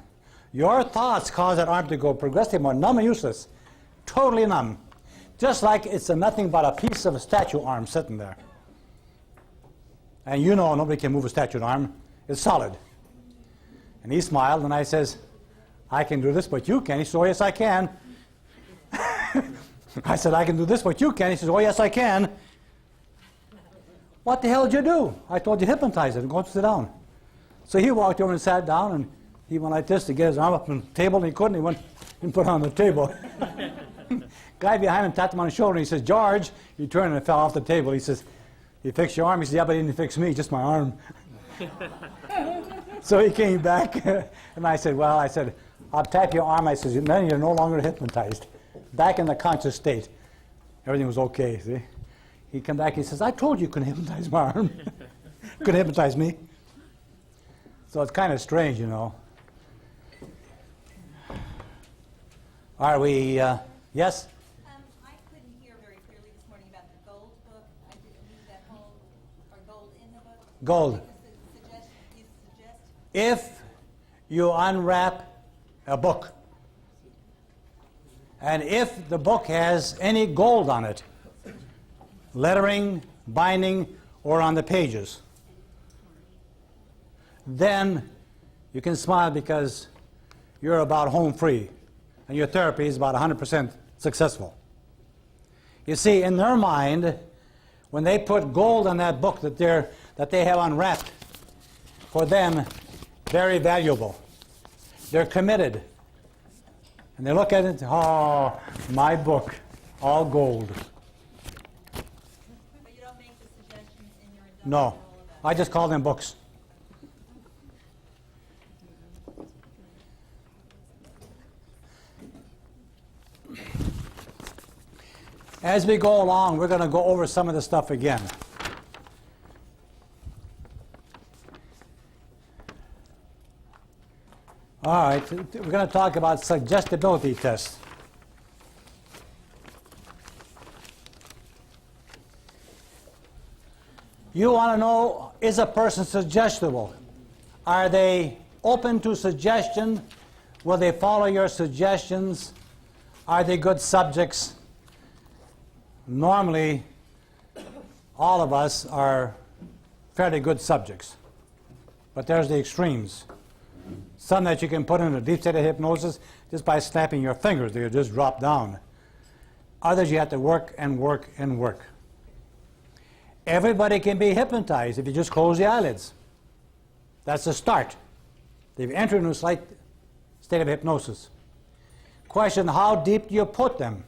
your thoughts cause that arm to go progressively more numb and useless. Totally numb. Just like it's nothing but a piece of a statue arm sitting there. And you know nobody can move a statue arm. It's solid. And he smiled, and I says, I can do this, but you can. He said, oh, yes, I can. I said, I can do this, but you can. He says, oh, yes, I can. What the hell did you do? I told you hypnotize it and go sit down. So he walked over and sat down, and he went like this to get his arm up on the table, and he couldn't. He went and put it on the table. Guy behind him tapped him on the shoulder, and he says, George. He turned and it fell off the table. He says, you fixed your arm? He said, yeah, but he didn't fix me, just my arm. So he came back, and I said, well, I said, I'll tap your arm. I said, then you're no longer hypnotized. Back in the conscious state. Everything was okay, see? He come back, he says, I told you couldn't hypnotize my arm. Couldn't hypnotize me. So it's kind of strange, you know. Are we, yes? I couldn't hear very clearly this morning about the gold book. I didn't use that whole, or gold in the book. Gold. You suggest? If you unwrap a book, and if the book has any gold on it, lettering, binding, or on the pages, then you can smile because you're about home free and your therapy is about 100% successful. You see, in their mind, when they put gold on that book that they have unwrapped, for them, very valuable. They're committed. And they look at it, oh, my book, all gold. But you don't make the suggestions in your induction? No, I just call them books. As we go along, we're going to go over some of the stuff again. All right, we're going to talk about suggestibility tests. You want to know, is a person suggestible? Are they open to suggestion? Will they follow your suggestions? Are they good subjects? Normally, all of us are fairly good subjects. But there's the extremes. Some that you can put in a deep state of hypnosis just by snapping your fingers, they'll just drop down. Others you have to work and work and work. Everybody can be hypnotized if you just close the eyelids. That's the start. They've entered into a slight state of hypnosis. Question, how deep do you put them?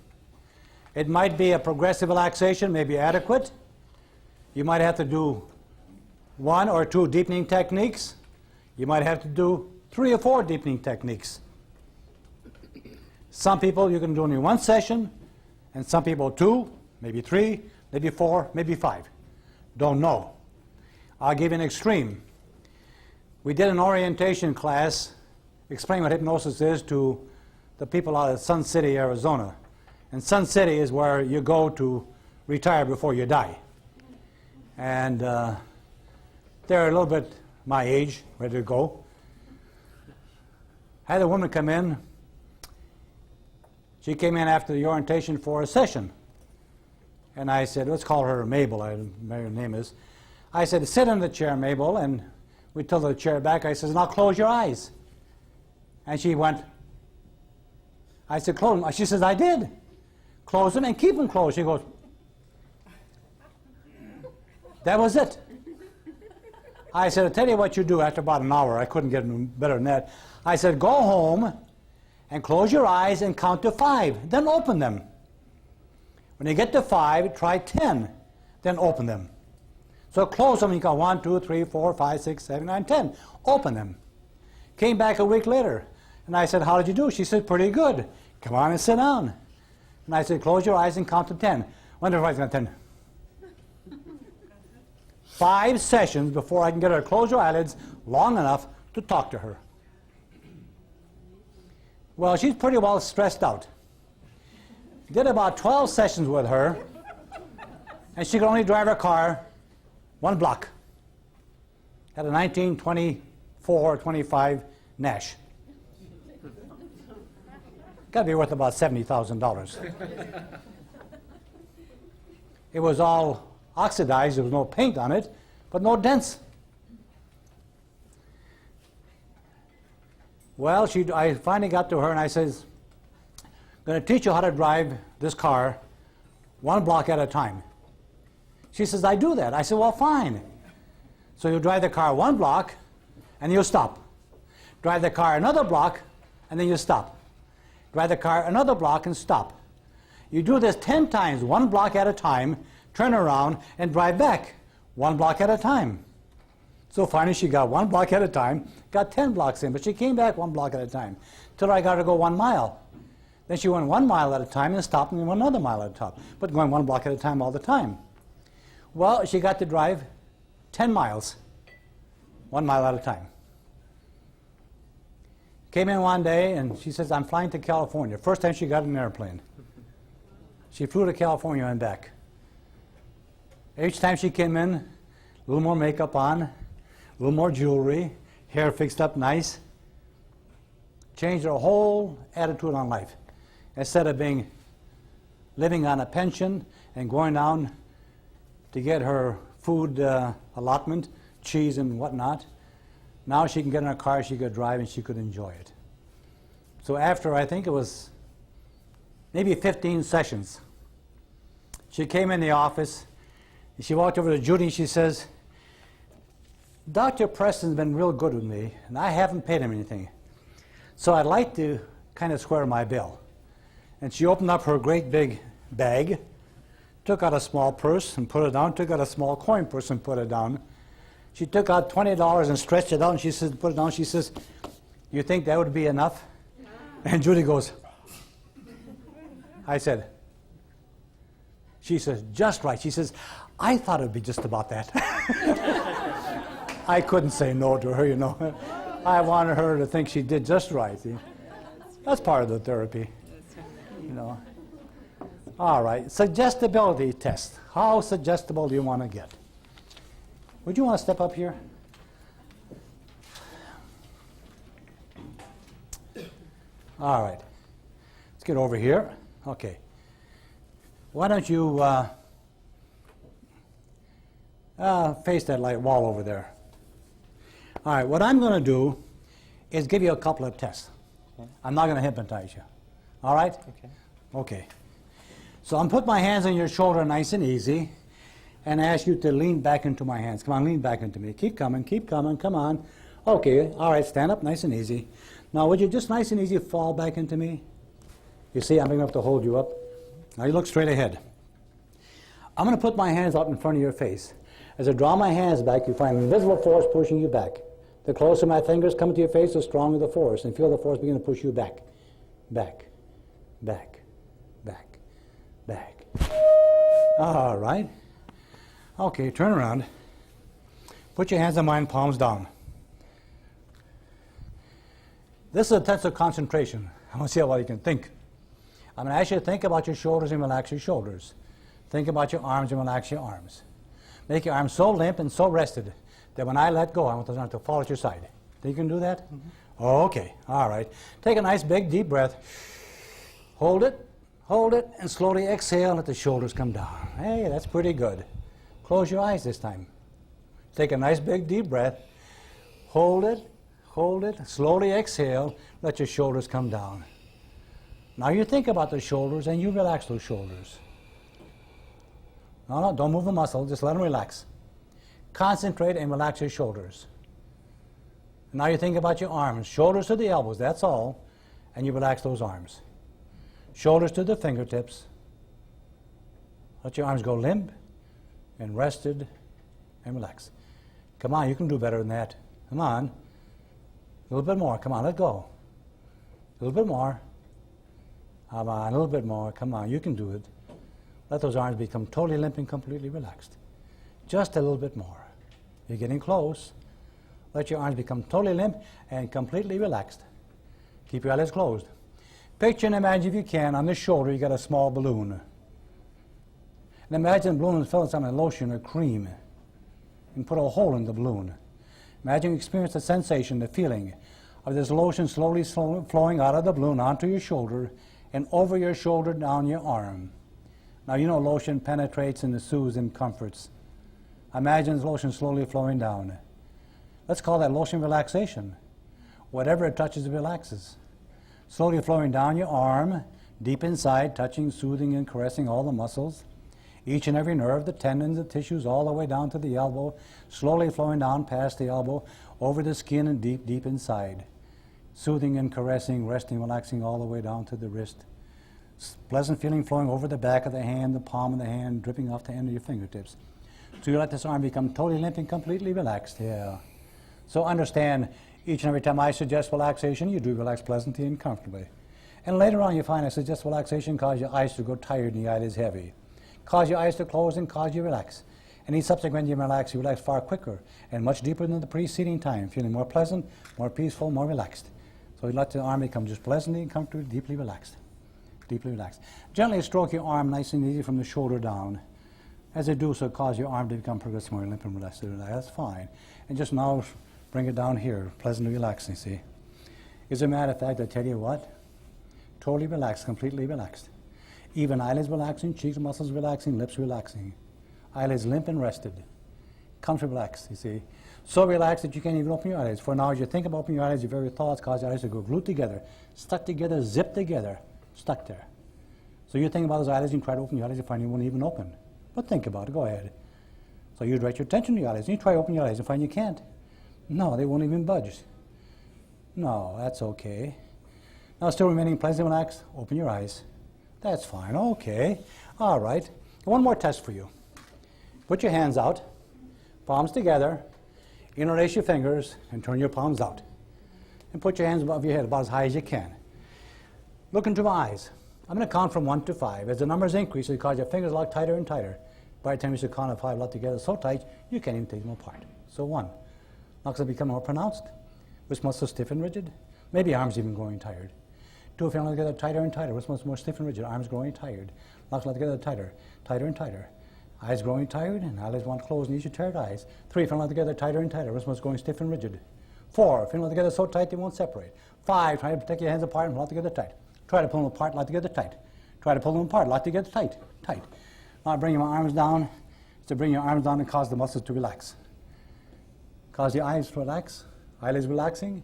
It might be a progressive relaxation, may be adequate. You might have to do 1 or 2 deepening techniques. You might have to do 3 or 4 deepening techniques. Some people you can do only 1 session, and some people 2, maybe 3, maybe 4, maybe 5. Don't know. I'll give you an extreme. We did an orientation class explaining what hypnosis is to the people out of Sun City, Arizona. And Sun City is where you go to retire before you die. And they're a little bit my age, ready to go. I had a woman come in. She came in after the orientation for a session. And I said, let's call her Mabel, I don't know what her name is. I said, sit in the chair, Mabel, and we tilted the chair back. I said, now close your eyes. And she went, I said, close them. She says, I did. Close them and keep them closed. She goes, that was it. I said, I'll tell you what you do after about an hour. I couldn't get better than that. I said, go home and close your eyes and count to 5. Then open them. When you get to 5, try 10. Then open them. So close them. You go 1, 2, 3, 4, 5, 6, 7, 9, 10. Open them. Came back a week later, and I said, how did you do? She said, pretty good. Come on and sit down. And I said, close your eyes and count to 10. Wonder if I can count 10. 5 sessions before I can get her to close her eyelids long enough to talk to her. Well, she's pretty well stressed out. Did about 12 sessions with her, and she could only drive her car 1 block. Had a 1924 or 25 Nash. Got to be worth about $70,000. It was all oxidized. There was no paint on it, but no dents. Well, I finally got to her and I says, I'm going to teach you how to drive this car 1 block at a time. She says, I do that. I said, well, fine. So you drive the car 1 block and you stop. Drive the car another block and then you stop. Drive the car another block and stop. You do this 10 times, 1 block at a time, turn around and drive back 1 block at a time. So finally she got 1 block at a time, got 10 blocks in, but she came back 1 block at a time, till I got her to go 1 mile. Then she went 1 mile at a time and stopped and went another mile at a time, but going 1 block at a time all the time. Well, she got to drive 10 miles, 1 mile at a time. Came in one day and she says, I'm flying to California. First time she got in an airplane. She flew to California and back. Each time she came in, a little more makeup on, a little more jewelry, hair fixed up nice. Changed her whole attitude on life. Instead of living on a pension and going down to get her food allotment, cheese and whatnot, now she can get in her car, she could drive, and she could enjoy it. So after, I think it was maybe 15 sessions, she came in the office, and she walked over to Judy, and she says, Dr. Preston's been real good with me, and I haven't paid him anything. So I'd like to kind of square my bill. And she opened up her great big bag, took out a small purse and put it down, took out a small coin purse and put it down. She took out $20 and stretched it out, and she says, put it down. She says, you think that would be enough? And Judy goes, I said, she says, just right. She says, I thought it would be just about that. I couldn't say no to her, you know. I wanted her to think she did just right. See? That's part of the therapy, you know. All right, suggestibility test. How suggestible do you want to get? Would you want to step up here? All right. Let's get over here. Okay. Why don't you face that light wall over there. All right, what I'm going to do is give you a couple of tests. Okay. I'm not going to hypnotize you. All right? Okay. Okay. So I'm put my hands on your shoulder nice and easy and ask you to lean back into my hands. Come on, lean back into me. Keep coming, come on. Okay, all right, stand up nice and easy. Now, would you just nice and easy fall back into me? You see, I'm big enough to hold you up. Now you look straight ahead. I'm going to put my hands out in front of your face. As I draw my hands back, you find an invisible force pushing you back. The closer my fingers come to your face, the stronger the force. And feel the force begin to push you back, back, back, back, back. All right. Okay, turn around. Put your hands on mine, palms down. This is a test of concentration. I want to see how well you can think. I'm going to ask you to think about your shoulders and relax your shoulders. Think about your arms and relax your arms. Make your arms so limp and so rested that when I let go, I want them to fall at your side. Think you can do that? Mm-hmm. Okay, all right. Take a nice big deep breath. Hold it, and slowly exhale, let the shoulders come down. Hey, that's pretty good. Close your eyes this time. Take a nice big deep breath. Hold it, slowly exhale, let your shoulders come down. Now you think about the shoulders and you relax those shoulders. No, don't move a muscle, just let them relax. Concentrate and relax your shoulders. Now you think about your arms, shoulders to the elbows, that's all, and you relax those arms. Shoulders to the fingertips. Let your arms go limp and rested and relax. Come on, you can do better than that. Come on. A little bit more. Come on, let go. A little bit more. Come on, a little bit more. Come on, you can do it. Let those arms become totally limp and completely relaxed. Just a little bit more. You're getting close. Let your arms become totally limp and completely relaxed. Keep your eyelids closed. Picture and imagine, if you can, on the shoulder you got a small balloon. And imagine the balloon is filled with some lotion or cream. And put a hole in the balloon. Imagine you experience the sensation, the feeling of this lotion slowly flowing out of the balloon onto your shoulder and over your shoulder down your arm. Now you know lotion penetrates and soothes and comforts. Imagine this lotion slowly flowing down. Let's call that lotion relaxation. Whatever it touches, it relaxes. Slowly flowing down your arm, deep inside, touching, soothing, and caressing all the muscles. Each and every nerve, the tendons, the tissues, all the way down to the elbow, slowly flowing down past the elbow, over the skin and deep, deep inside. Soothing and caressing, resting, relaxing all the way down to the wrist. Pleasant feeling flowing over the back of the hand, the palm of the hand, dripping off the end of your fingertips. So you let this arm become totally limp and completely relaxed. Yeah. So understand, each and every time I suggest relaxation, you do relax pleasantly and comfortably. And later on you find I suggest relaxation cause your eyes to go tired and the eyelids heavy. Cause your eyes to close and cause you to relax. And each subsequent you relax far quicker and much deeper than the preceding time, feeling more pleasant, more peaceful, more relaxed. So you let the arm become just pleasantly and comfortably, deeply relaxed. Deeply relaxed. Gently stroke your arm nice and easy from the shoulder down. As you do so, cause your arm to become progressively more limp and relaxed. That's fine. And just now bring it down here, pleasantly relaxing, see? As a matter of fact, I tell you what, totally relaxed, completely relaxed. Even eyelids relaxing, cheeks, muscles relaxing, lips relaxing. Eyelids limp and rested. Comfortably relaxed, you see. So relaxed that you can't even open your eyelids. For now, as you think about opening your eyelids, your very thoughts cause your eyes to go glued together, stuck together, zipped together, stuck there. So you think about those eyelids and try to open your eyelids, you find you won't even open. But think about it, go ahead. So you direct your attention to your eyelids, and you try to open your eyelids and find you can't. No, they won't even budge. No, that's okay. Now still remaining pleasantly relaxed, open your eyes. That's fine, okay. All right. One more test for you. Put your hands out, palms together, interlace your fingers, and turn your palms out. And put your hands above your head about as high as you can. Look into my eyes. I'm going to count from 1 to 5. As the numbers increase, you cause your fingers lock tighter and tighter. By the time you should count at 5 locked together so tight, you can't even take them apart. So 1. Locks will become more pronounced. Wrist muscles stiff and rigid. Maybe arms even growing tired. 2, feeling together tighter and tighter. Wrist muscles more stiff and rigid. Arms growing tired. Locks together tighter, tighter and tighter. Eyes growing tired and eyelids want to close and each your tired eyes. 3, feeling together tighter and tighter. Wrist muscles growing stiff and rigid. 4, feeling together so tight they won't separate. 5, try to take your hands apart and lock together tight. Try to pull them apart, lock together tight. Try to pull them apart, lock together tight, tight. Now bring your arms down. To bring your arms down and cause the muscles to relax. Cause your eyes to relax, eyelids relaxing.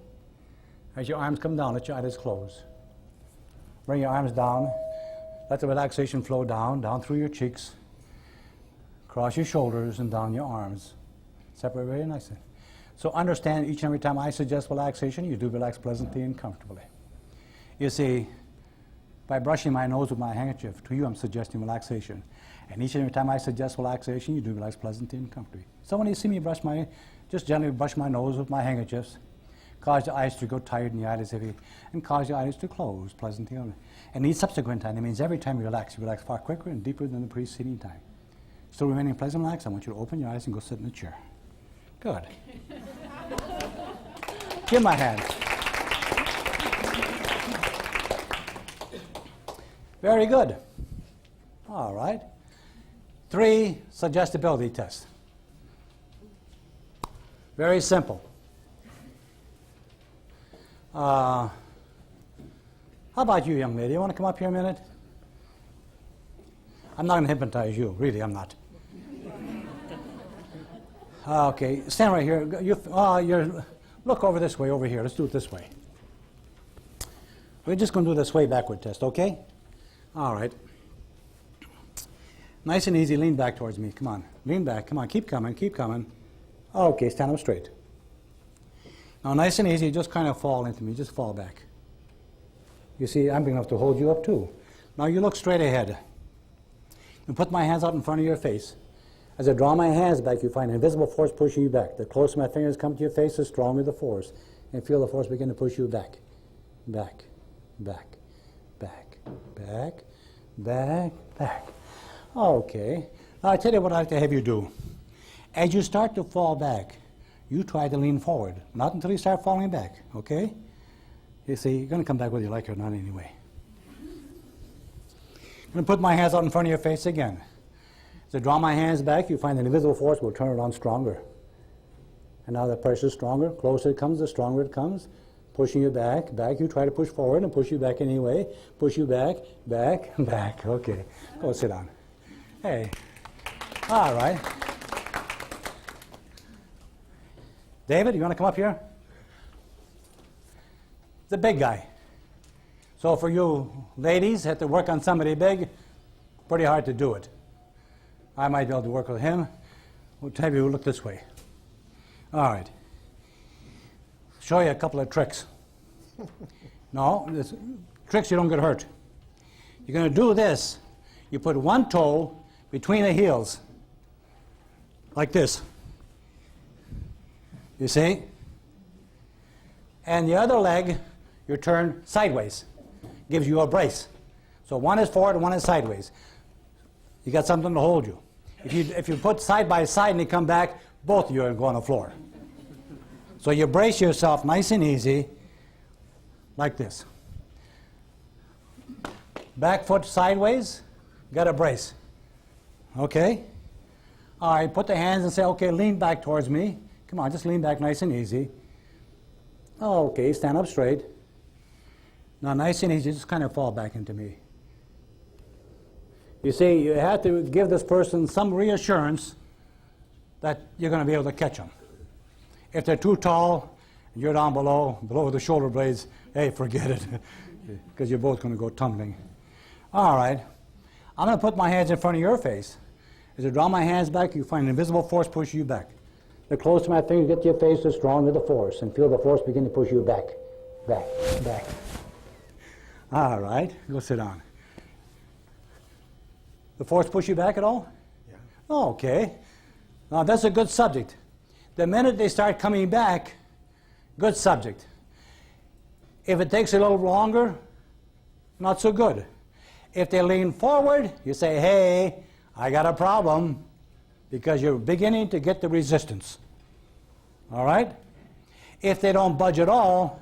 As your arms come down, let your eyelids close. Bring your arms down. Let the relaxation flow down, down through your cheeks, across your shoulders, and down your arms. Separate very nicely. So understand each and every time I suggest relaxation, you do relax pleasantly and comfortably. You see, by brushing my nose with my handkerchief, to you I'm suggesting relaxation. And each and every time I suggest relaxation, you do relax pleasantly and comfortably. So when you see me just gently brush my nose with my handkerchiefs, cause your eyes to go tired and your eyelids heavy, and cause your eyelids to close pleasantly. And each subsequent time, that means every time you relax far quicker and deeper than the preceding time. Still remaining pleasant and relaxed, I want you to open your eyes and go sit in the chair. Good. Give my hand. Very good. All right. 3, suggestibility tests. Very simple. How about you, young lady? You want to come up here a minute? I'm not going to hypnotize you. Really, I'm not. Okay, stand right here. Look over this way, over here. Let's do it this way. We're just going to do this way backward test, okay? All right. Nice and easy. Lean back towards me. Come on. Lean back. Come on. Keep coming. Keep coming. Okay, stand up straight. Now, nice and easy. Just kind of fall into me. Just fall back. You see, I'm big enough to hold you up, too. Now, you look straight ahead. And put my hands out in front of your face. As I draw my hands back, you find an invisible force pushing you back. The closer my fingers come to your face, the stronger the force. and feel the force begin to push you back, back, back, back, back, back, back. Okay. Now I tell you what I'd like to have you do. As you start to fall back, you try to lean forward. Not until you start falling back, okay? You see, you're going to come back whether you like it or not anyway. I'm going to put my hands out in front of your face again. As I draw my hands back, you find the invisible force will turn it on stronger. And now the pressure is stronger. Closer it comes, the stronger it comes. Pushing you back, back. You try to push forward and push you back anyway. Push you back, back, back. Okay. Go sit down. Hey. All right. David, you want to come up here? The big guy. So for you ladies, have to work on somebody big, pretty hard to do it. I might be able to work with him. We'll have you look this way. All right. Show you a couple of tricks. No, tricks you don't get hurt. You're going to do this. You put one toe between the heels, like this. You see? And the other leg, you turn sideways. Gives you a brace. So one is forward and one is sideways. You got something to hold you. If you put side by side and you come back, both of you are going to go on the floor. So you brace yourself nice and easy, like this. Back foot sideways, got a brace. Okay? All right, put the hands and say, okay, lean back towards me. Come on, just lean back nice and easy. Okay, stand up straight. Now, nice and easy, just kind of fall back into me. You see, you have to give this person some reassurance that you're going to be able to catch them. If they're too tall, and you're down below the shoulder blades, hey, forget it, because you're both going to go tumbling. All right, I'm going to put my hands in front of your face. As I draw my hands back, you find an invisible force push you back. The closer my fingers get to your face, the stronger the force, and feel the force begin to push you back, back, back. All right, go sit down. The force push you back at all? Yeah. Oh, okay. Now that's a good subject. The minute they start coming back, good subject. If it takes a little longer, not so good. If they lean forward, you say, hey, I got a problem, because you're beginning to get the resistance. All right? If they don't budge at all,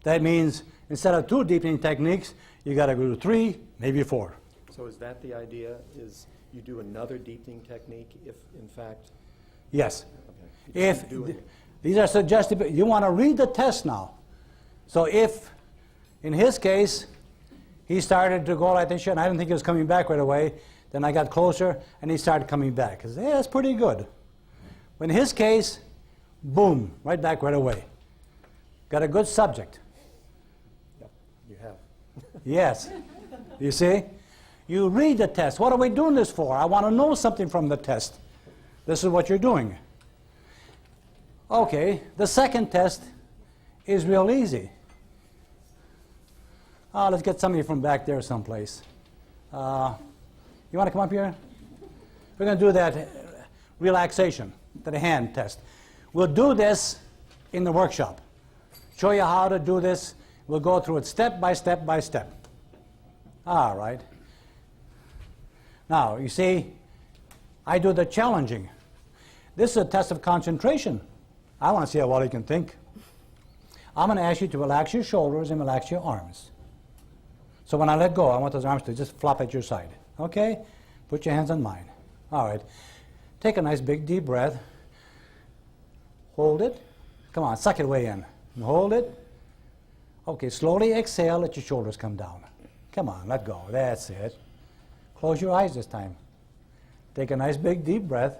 that means instead of 2 deepening techniques, you got to go to 3, maybe 4. So is that the idea, is you do another deepening technique if, in fact... Yes. Okay. If these are suggested, you want to read the test now. So if, in his case, he started to go like this, and I didn't think he was coming back right away, then I got closer, and he started coming back. I said, yeah, that's pretty good. But in his case, boom, right back right away. Got a good subject. Yep, you have. Yes. You see? You read the test. What are we doing this for? I want to know something from the test. This is what you're doing. Okay, the second test is real easy. Let's get somebody from back there someplace. You want to come up here? We're going to do that relaxation, the hand test. We'll do this in the workshop. Show you how to do this. We'll go through it step by step by step. All right. Now, you see, I do the challenging. This is a test of concentration. I want to see how well you can think. I'm going to ask you to relax your shoulders and relax your arms. So when I let go, I want those arms to just flop at your side. Okay? Put your hands on mine. All right. Take a nice big deep breath. Hold it. Come on, suck it way in. And hold it. Okay, slowly exhale, let your shoulders come down. Come on, let go. That's it. Close your eyes this time. Take a nice big deep breath.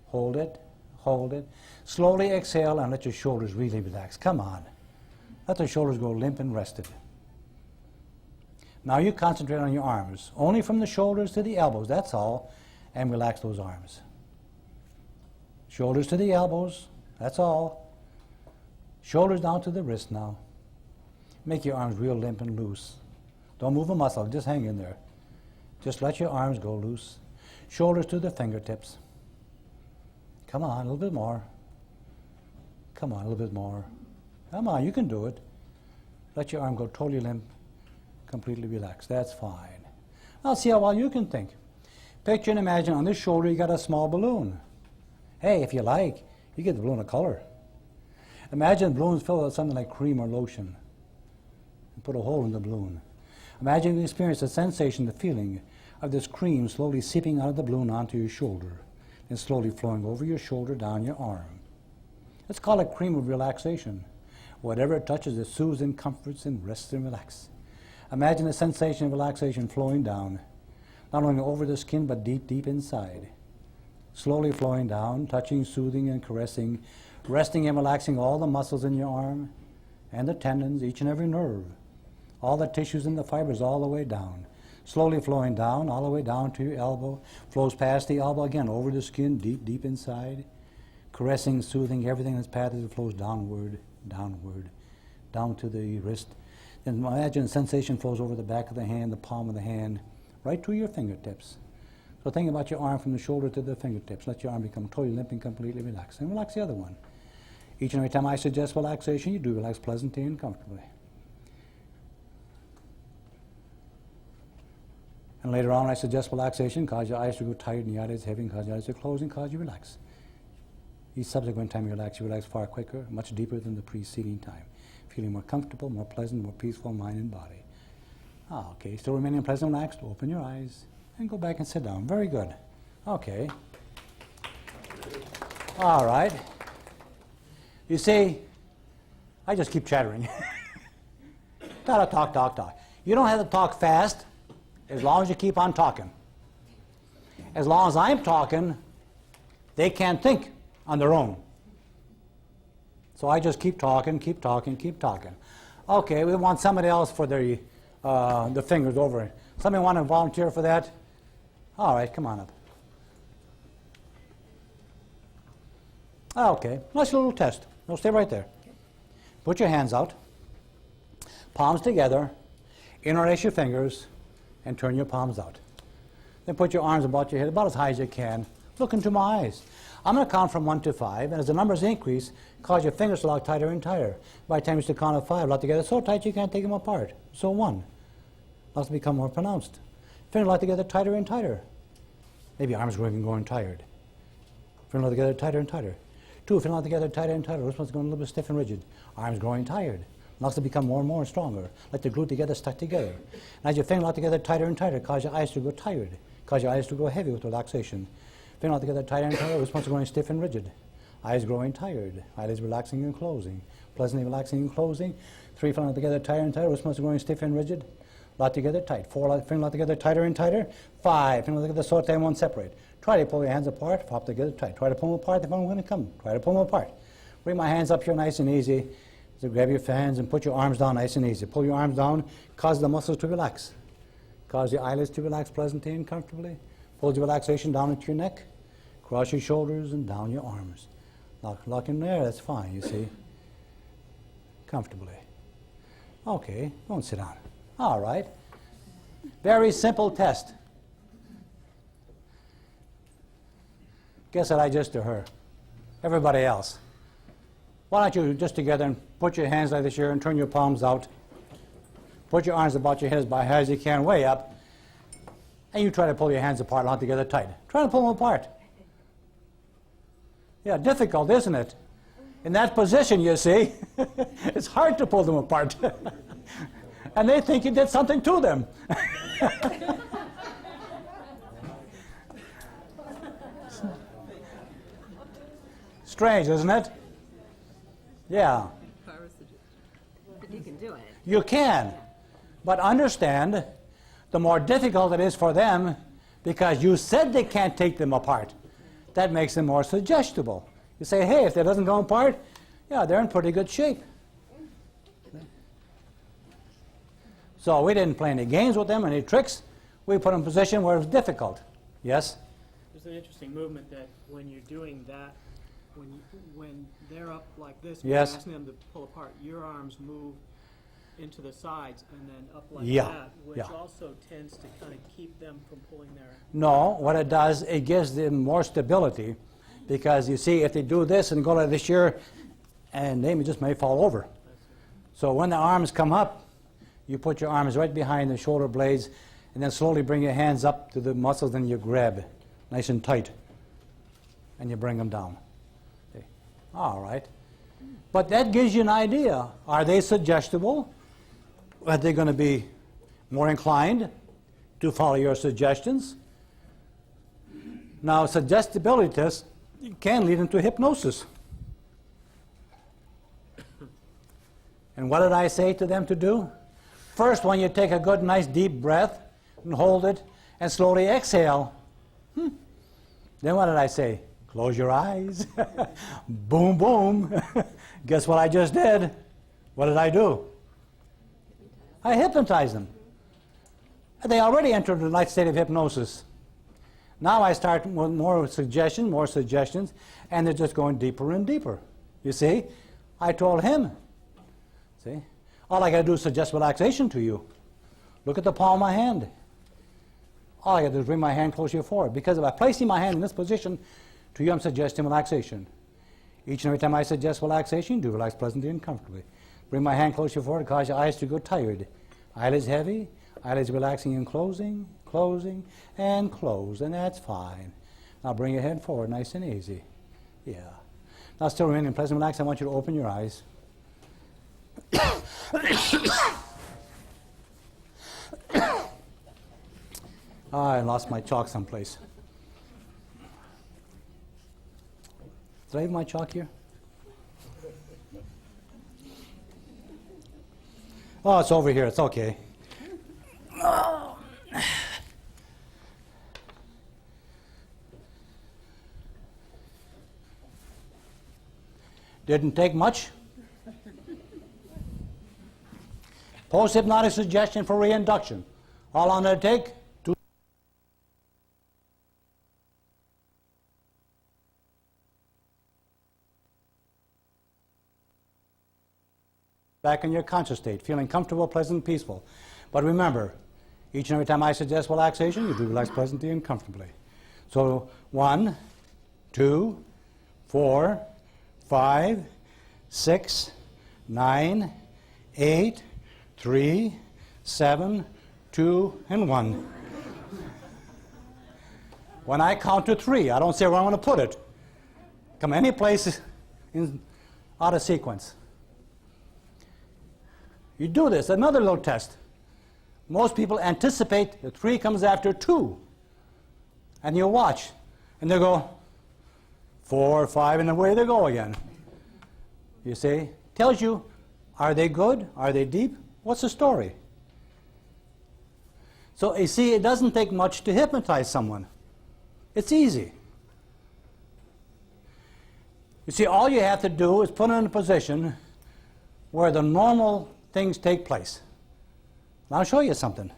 Hold it. Hold it. Slowly exhale and let your shoulders really relax. Come on. Let the shoulders go limp and rested. Now you concentrate on your arms. Only from the shoulders to the elbows, that's all. And relax those arms. Shoulders to the elbows, that's all. Shoulders down to the wrist now. Make your arms real limp and loose. Don't move a muscle, just hang in there. Just let your arms go loose. Shoulders to the fingertips. Come on, a little bit more. Come on, a little bit more. Come on, you can do it. Let your arm go totally limp, completely relaxed. That's fine. Now see how well you can think. Picture and imagine on this shoulder you got a small balloon. Hey, if you like, you get the balloon a color. Imagine balloons filled with something like cream or lotion. And put a hole in the balloon. Imagine you experience the sensation, the feeling of this cream slowly seeping out of the balloon onto your shoulder, and slowly flowing over your shoulder down your arm. Let's call it cream of relaxation. Whatever it touches, it soothes and comforts and rests and relaxes. Imagine the sensation of relaxation flowing down, not only over the skin, but deep, deep inside. Slowly flowing down, touching, soothing, and caressing, resting and relaxing all the muscles in your arm, and the tendons, each and every nerve, all the tissues and the fibers all the way down. Slowly flowing down, all the way down to your elbow, flows past the elbow again, over the skin, deep, deep inside, caressing, soothing, everything in its path as it flows downward, downward, down to the wrist. And imagine the sensation flows over the back of the hand, the palm of the hand, right to your fingertips. So think about your arm from the shoulder to the fingertips. Let your arm become totally limp and completely relaxed. And relax the other one. Each and every time I suggest relaxation, you do relax pleasantly and comfortably. And later on, I suggest relaxation, cause your eyes to go tired and your eyelids heavy, and cause your eyes to close and cause you relax. Each subsequent time you relax far quicker, much deeper than the preceding time. Feeling more comfortable, more pleasant, more peaceful mind and body. Okay, still remaining pleasant and relaxed. Open your eyes and go back and sit down. Very good. Okay. All right. You see, I just keep chattering. Gotta talk, talk, talk. You don't have to talk fast as long as you keep on talking. As long as I'm talking, they can't think on their own. So I just keep talking, keep talking, keep talking. Okay, we want somebody else for the fingers over. Somebody want to volunteer for that? All right, come on up. Okay, nice little test. No, stay right there. Put your hands out, palms together, interlace your fingers, and turn your palms out. Then put your arms about your head, about as high as you can. Look into my eyes. I'm going to count from 1 to 5, and as the numbers increase, cause your fingers to lock tighter and tighter. By the time you count to 5, lock together so tight you can't take them apart. So 1. Must become more pronounced. Fingers lock together tighter and tighter. Maybe arms growing tired. Fingers lock together tighter and tighter. 2, fingers lock together tighter and tighter. Wrist one's going a little bit stiff and rigid. Arms growing tired. Must become more and more stronger. Like they're glued together, stuck together. And as your fingers lock together tighter and tighter, cause your eyes to go tired. Cause your eyes to go heavy with relaxation. Fingers lock together tighter and tighter. Wrist one's going stiff and rigid. Eyes growing tired. Eyelids relaxing and closing. Pleasantly relaxing and closing. 3, fingers lock together tighter and tighter. Wrist one's going stiff and rigid. Lock together tight. 4, fingers lock together tighter and tighter. 5, fingers lock together so they won't separate. Try to pull your hands apart, pop together tight. Try to pull them apart, the phone going to come. Try to pull them apart. Bring my hands up here nice and easy. So grab your hands and put your arms down nice and easy. Pull your arms down, cause the muscles to relax. Cause your eyelids to relax pleasantly and comfortably. Pull your relaxation down into your neck, cross your shoulders and down your arms. Lock in there, that's fine, you see. Comfortably. Okay, go and sit down. All right. Very simple test. Guess what I just did her? Everybody else. Why don't you just together and put your hands like this here and turn your palms out. Put your arms about your head as high as you can, way up. And you try to pull your hands apart, lock together tight. Try to pull them apart. Yeah, difficult, isn't it? In that position, you see, it's hard to pull them apart. And they think you did something to them. Strange, isn't it? Yeah. But you can do it. You can. But understand, the more difficult it is for them, because you said they can't take them apart, that makes them more suggestible. You say, hey, if they doesn't go apart, yeah, they're in pretty good shape. So we didn't play any games with them, any tricks. We put them in a position where it was difficult. Yes? There's an interesting movement that when you're doing that, when they're up like this, when yes. you're asking them to pull apart, your arms move into the sides and then up like yeah. that, which yeah. also tends to kind of keep them from pulling their... No, what it does, it gives them more stability, because you see, if they do this and go like this here, and they just may fall over. So when the arms come up, you put your arms right behind the shoulder blades, and then slowly bring your hands up to the muscles, and you grab nice and tight, and you bring them down. Okay. All right. But that gives you an idea. Are they suggestible? Are they going to be more inclined to follow your suggestions? Now, suggestibility tests can lead into hypnosis. And what did I say to them to do? First, when you take a good, nice, deep breath and hold it and slowly exhale. Then what did I say? Close your eyes. Boom, boom. Guess what I just did? What did I do? I hypnotized them. They already entered the light state of hypnosis. Now I start with more suggestions, and they're just going deeper and deeper. You see? I told him. See? All I got to do is suggest relaxation to you. Look at the palm of my hand. All I got to do is bring my hand closer forward. Because if I'm placing my hand in this position, to you I'm suggesting relaxation. Each and every time I suggest relaxation, do relax pleasantly and comfortably. Bring my hand closer forward, cause your eyes to go tired. Eyelids heavy, eyelids relaxing and closing, closing, and close, and that's fine. Now bring your head forward, nice and easy. Yeah. Now still remaining pleasant and relaxed, I want you to open your eyes. I lost my chalk someplace. Did I leave my chalk here? Oh, it's over here. It's okay. Oh. Didn't take much. Post-hypnotic suggestion for reinduction. All I'm going to take, 2 back in your conscious state, feeling comfortable, pleasant, peaceful. But remember, each and every time I suggest relaxation, you do relax pleasantly and comfortably. So 1, 2, 4, 5, 6, 9, 8, 3, 7, 2, and 1. When I count to 3, I don't say where I'm going to put it. Come any place out of sequence. You do this, another little test. Most people anticipate that 3 comes after 2. And you watch, and they go 4, 5, and away they go again. You see? Tells you, are they good? Are they deep? What's the story? So you see, it doesn't take much to hypnotize someone. It's easy. You see, all you have to do is put them in a position where the normal things take place. And I'll show you something.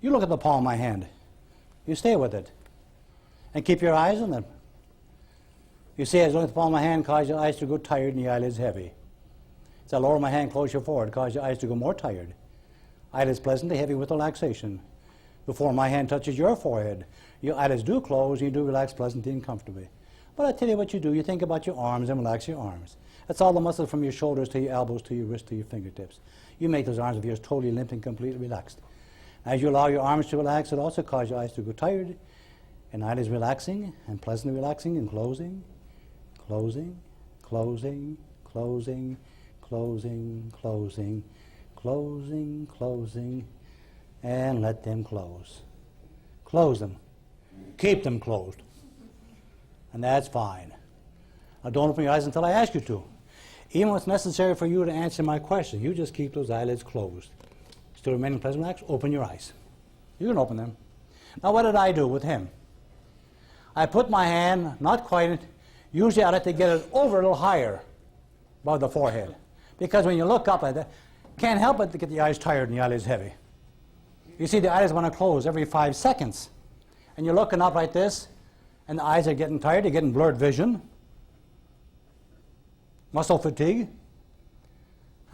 You look at the palm of my hand. You stay with it. And keep your eyes on them. You see, as I look at the palm of my hand, cause your eyes to go tired and the eyelids heavy. As I lower my hand closer forward, cause your eyes to go more tired. Eyelids pleasantly heavy with relaxation. Before my hand touches your forehead, your eyelids do close and you do relax pleasantly and comfortably. But I tell you what you do. You think about your arms and relax your arms. That's all the muscles from your shoulders to your elbows to your wrists to your fingertips. You make those arms of yours totally limp and completely relaxed. As you allow your arms to relax, it also causes your eyes to go tired. And eyelids relaxing and pleasantly relaxing and closing, closing, closing, closing, closing, closing, closing, closing, and let them close. Close them. Keep them closed. And that's fine. Now don't open your eyes until I ask you to. Even when it's necessary for you to answer my question, you just keep those eyelids closed. Still remaining pleasant and relaxed, open your eyes. You can open them. Now what did I do with him? I put my hand, not quite, usually I like to get it over a little higher above the forehead. Because when you look up at that, can't help but to get the eyes tired and the eyelids heavy. You see, the eyes want to close every 5 seconds. And you're looking up like this, and the eyes are getting tired, you're getting blurred vision, muscle fatigue.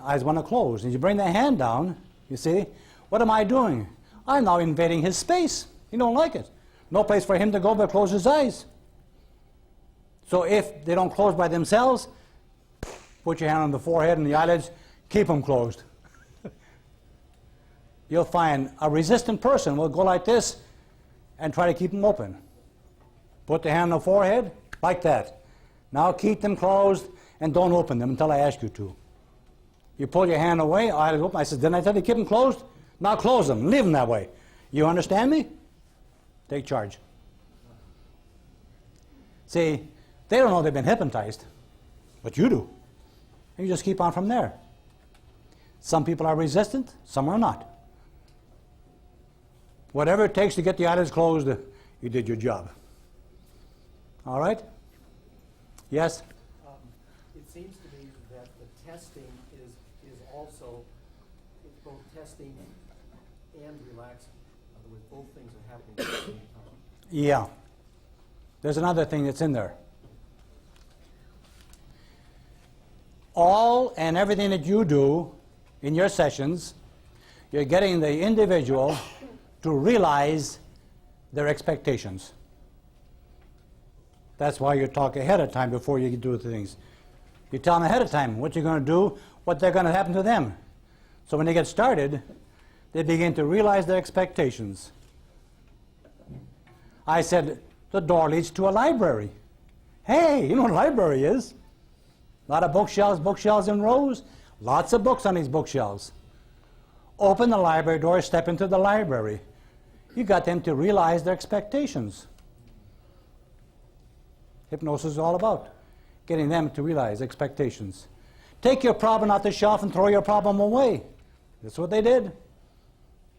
Eyes want to close. And you bring the hand down, you see, what am I doing? I'm now invading his space. He don't like it. No place for him to go but close his eyes. So if they don't close by themselves, Put your hand on the forehead and the eyelids, keep them closed. You'll find a resistant person will go like this and try to keep them open. Put the hand on the forehead, like that. Now keep them closed and don't open them until I ask you to. You pull your hand away, eyelids open. I said, didn't I tell you to keep them closed? Now close them, leave them that way. You understand me? Take charge. See, they don't know they've been hypnotized, but you do. And you just keep on from there. Some people are resistant, some are not. Whatever it takes to get the eyelids closed, you did your job. All right? Yes? It seems to me that the testing is also, it's both testing and relaxing. In other words, both things are happening at the same time. Yeah. There's another thing that's in there. All and everything that you do in your sessions, you're getting the individual to realize their expectations. That's why you talk ahead of time before you do the things. You tell them ahead of time what you're going to do, what they're going to happen to them. So when they get started, they begin to realize their expectations. I said, the door leads to a library. Hey, you know what a library is? A lot of bookshelves in rows, lots of books on these bookshelves. Open the library door, step into the library. You got them to realize their expectations. Hypnosis is all about getting them to realize expectations. Take your problem off the shelf and throw your problem away. That's what they did.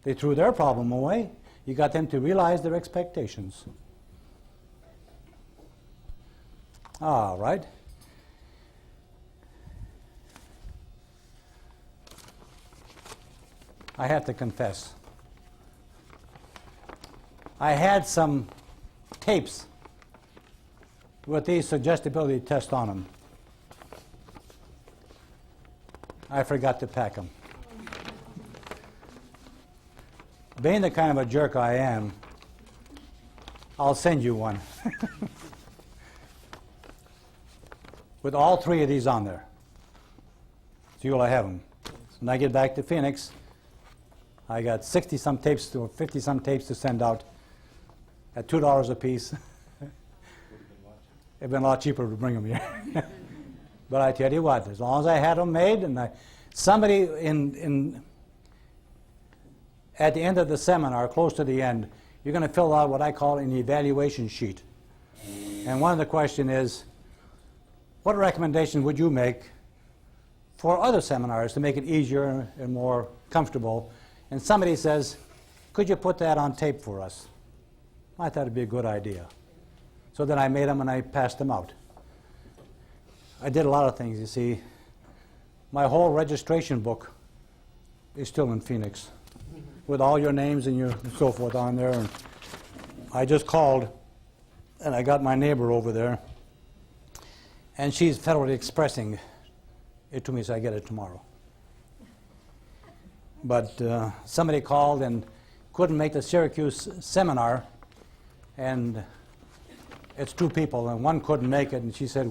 They threw their problem away. You got them to realize their expectations. All right. I have to confess. I had some tapes with these suggestibility tests on them. I forgot to pack them. Being the kind of a jerk I am, I'll send you one. With all three of these on there. So you'll have them. When I get back to Phoenix, I got 60-some tapes or 50-some tapes to send out at $2 a piece. It'd been a lot cheaper to bring them here. But I tell you what, as long as I had them made, and somebody at the end of the seminar, close to the end, you're going to fill out what I call an evaluation sheet. And one of the questions is, what recommendation would you make for other seminars to make it easier and more comfortable? And somebody says, could you put that on tape for us? I thought it'd be a good idea. So then I made them and I passed them out. I did a lot of things, you see. My whole registration book is still in Phoenix with all your names and your so forth on there. And I just called and I got my neighbor over there, and she's federally expressing it to me, so I get it tomorrow. But somebody called and couldn't make the Syracuse seminar, and it's two people, and one couldn't make it, and she said,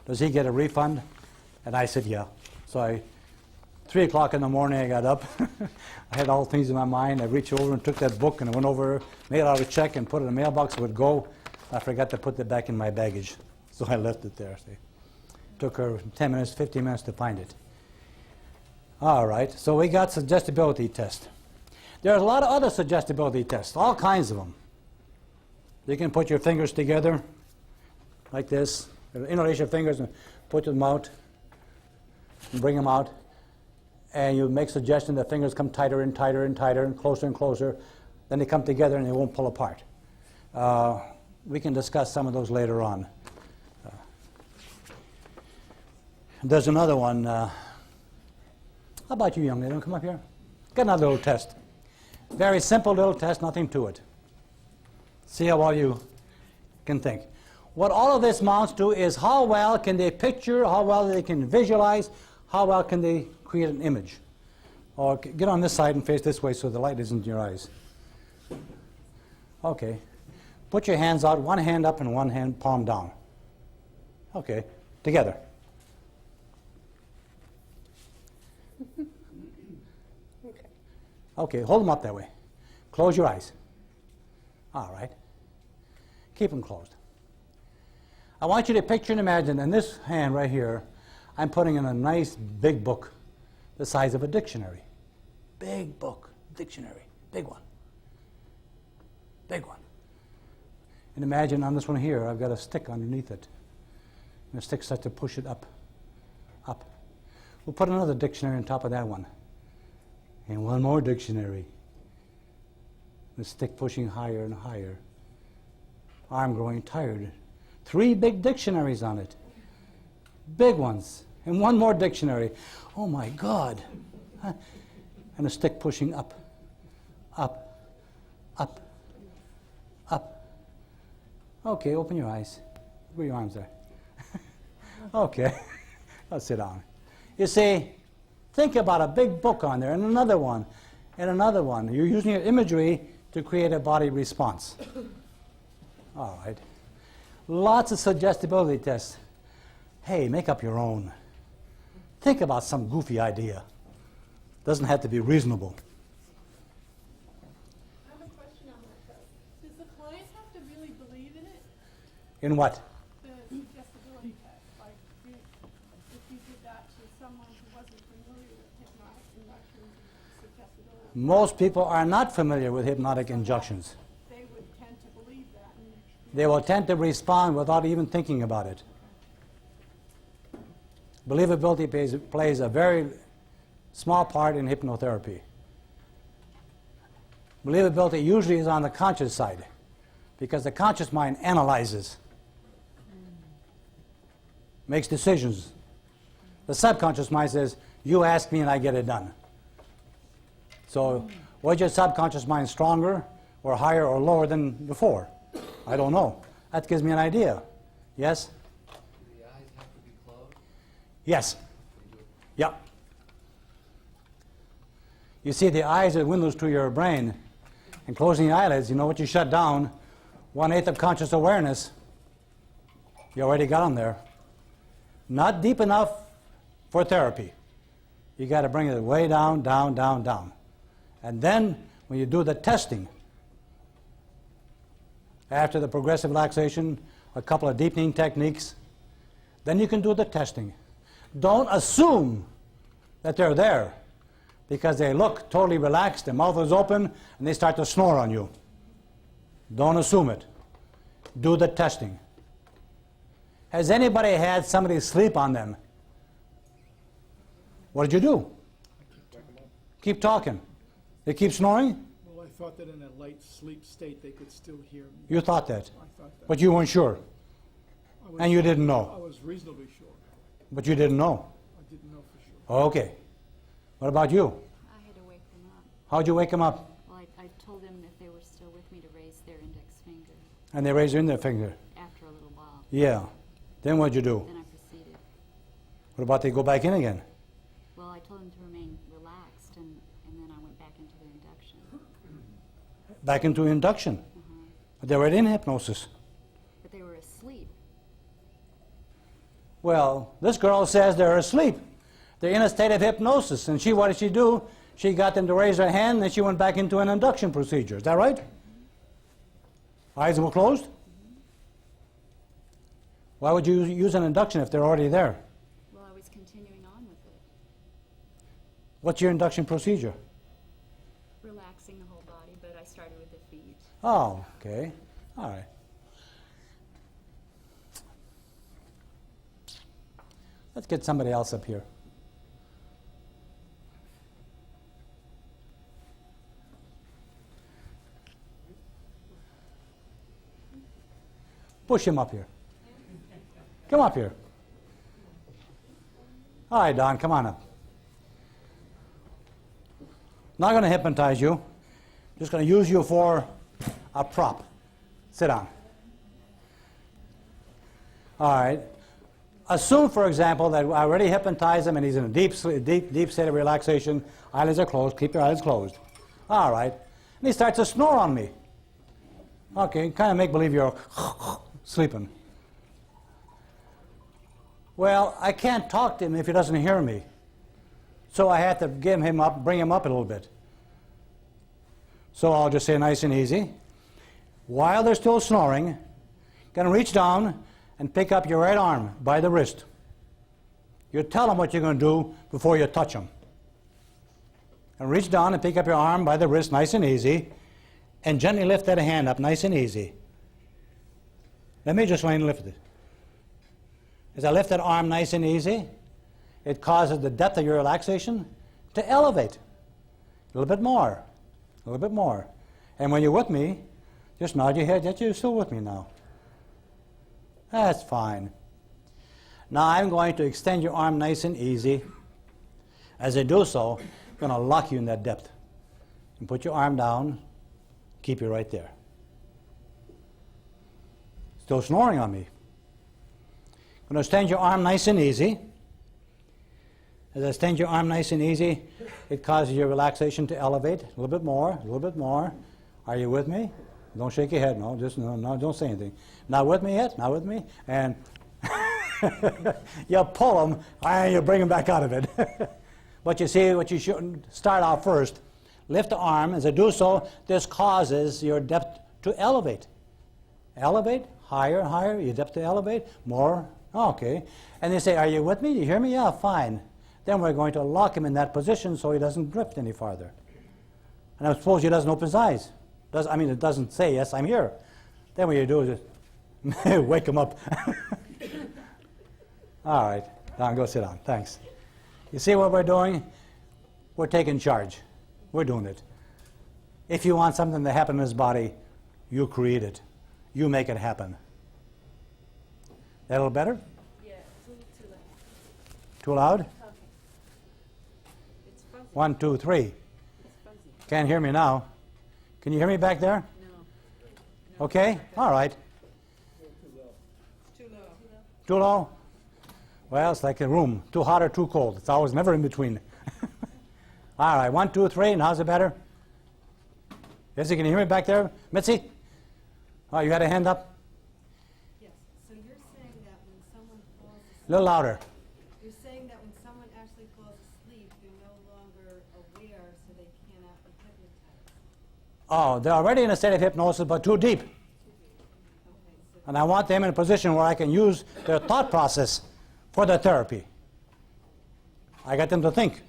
does he get a refund? And I said, yeah. So 3 o'clock in the morning, I got up. I had all things in my mind. I reached over and took that book, and I went over, made out a check, and put it in the mailbox. It would go. I forgot to put it back in my baggage, so I left it there. See. Took her 10 minutes, 15 minutes to find it. All right, so we got suggestibility test. There's a lot of other suggestibility tests, all kinds of them. You can put your fingers together like this, interlace your fingers and put them out and bring them out. And you make suggestion that fingers come tighter and tighter and tighter and closer. Then they come together and they won't pull apart. We can discuss some of those later on. There's another one. How about you, young lady? Come up here. Get another little test. Very simple little test, nothing to it. See how well you can think. What all of this amounts to is how well can they picture, how well they can visualize, how well can they create an image. Or get on this side and face this way so the light isn't in your eyes. Okay. Put your hands out, one hand up and one hand palm down. Okay. Together. Okay, hold them up that way. Close your eyes. All right. Keep them closed. I want you to picture and imagine in this hand right here, I'm putting in a nice big book the size of a dictionary. Big book, dictionary, big one. Big one. And imagine on this one here, I've got a stick underneath it. And the stick starts to push it up, up. We'll put another dictionary on top of that one. And one more dictionary. The stick pushing higher and higher. I'm growing tired. 3 big dictionaries on it. Big ones. And one more dictionary. Oh my God. Huh? And a stick pushing up, up, up, up. Okay, open your eyes. Where your arms are. Okay. I'll sit down. You see, think about a big book on there and another one and another one. You're using your imagery to create a body response. All right. Lots of suggestibility tests. Hey, make up your own. Think about some goofy idea. Doesn't have to be reasonable. I have a question on that though. Does the client have to really believe in it? In what? The suggestibility test, like if you did that to someone who wasn't familiar with hypnotic induction suggestibility. Most people are not familiar with hypnotic injunctions. They would tend to believe that. They will tend to respond without even thinking about it. Believability plays a very small part in hypnotherapy. Believability usually is on the conscious side because the conscious mind analyzes, makes decisions. The subconscious mind says, you ask me and I get it done. So was your subconscious mind stronger or higher or lower than before? I don't know. That gives me an idea. Yes? Do the eyes have to be closed? Yes. Yep. You see, the eyes are windows to your brain. And closing the eyelids, you know what you shut down? 1/8 of conscious awareness. You already got them there. Not deep enough for therapy. You got to bring it way down, down, down, down. And then, when you do the testing, after the progressive relaxation, a couple of deepening techniques, then you can do the testing. Don't assume that they're there because they look totally relaxed, their mouth is open, and they start to snore on you. Don't assume it. Do the testing. Has anybody had somebody sleep on them? What did you do? Keep talking. They keep snoring? Well, I thought that in a light sleep state they could still hear me. You thought that? I thought that. But you weren't sure? And you didn't know? I was reasonably sure. But you didn't know? I didn't know for sure. Okay. What about you? I had to wake them up. How'd you wake them up? Well, I told them if they were still with me to raise their index finger And they raised their index finger? after a little while. Yeah. Then what'd you do? Then I proceeded. What about they go back in again? Well, I told them to remain relaxed, and then I went back into the induction. Back into induction? But they were in hypnosis. But they were asleep. Well, this girl says they're asleep. They're in a state of hypnosis. And what did she do? She got them to raise their hand, and then she went back into an induction procedure. Is that right? Eyes were closed? Why would you use an induction if they're already there? Well, I was continuing on with it, What's your induction procedure? relaxing the whole body, but I started with the feet. Oh, okay. All right. Let's get somebody else up here. Push him up here. Come up here. All right, Don, come on up. Not going to hypnotize you. Just going to use you for a prop. Sit down. All right. Assume, for example, that I already hypnotized him and he's in a deep state of relaxation. Eyelids are closed. Keep your eyelids closed. All right. And he starts to snore on me. Okay, kind of make believe you're sleeping. Well, I can't talk to him if he doesn't hear me. So I had to give him up, bring him up a little bit. So I'll just say nice and easy. While they're still snoring, going to reach down and pick up your right arm by the wrist. You tell them what you're going to do before you touch them. And reach down and pick up your arm by the wrist, nice and easy, and gently lift that hand up, nice and easy. Let me just lift it. As I lift that arm nice and easy, it causes the depth of your relaxation to elevate. A little bit more, a little bit more. And when you're with me, just nod your head that you're still with me now. That's fine. Now I'm going to extend your arm nice and easy. As I do so, I'm going to lock you in that depth. And put your arm down, keep you right there. Still snoring on me. I'm going to extend your arm nice and easy. As I extend your arm nice and easy, it causes your relaxation to elevate a little bit more, a little bit more. Are you with me? Don't shake your head, no, just no, don't say anything. Not with me yet? Not with me? And you pull them, and you bring them back out of it. But you see, what you should start out first, lift the arm. As I do so, this causes your depth to elevate. Elevate, higher, higher, your depth to elevate, more, okay. And they say, are you with me? You hear me? Yeah, fine. Then we're going to lock him in that position so he doesn't drift any farther. And I suppose he doesn't open his eyes. It doesn't say, yes, I'm here. Then what you do is just wake him up. All right, now go sit down, thanks. You see what we're doing? We're taking charge. We're doing it. If you want something to happen in his body, you create it. You make it happen. That a little better? Yeah, it's a little too loud. Too loud? Okay. It's fuzzy. 1, 2, 3. It's fuzzy. Can't hear me now. Can you hear me back there? No. Okay, all right. Too low. Too low? Well, it's like a room. Too hot or too cold. It's always never in between. All right, 1, 2, 3, and how's it better? Izzy, can you hear me back there? Mitzi? Oh, you had a hand up? Yes, so you're saying that when someone falls asleep. A little louder. You're saying that when someone actually falls asleep, they're no longer aware, so they cannot be hypnotized. Oh, they're already in a state of hypnosis, but too deep. And I want them in a position where I can use their thought process for the therapy. I got them to think.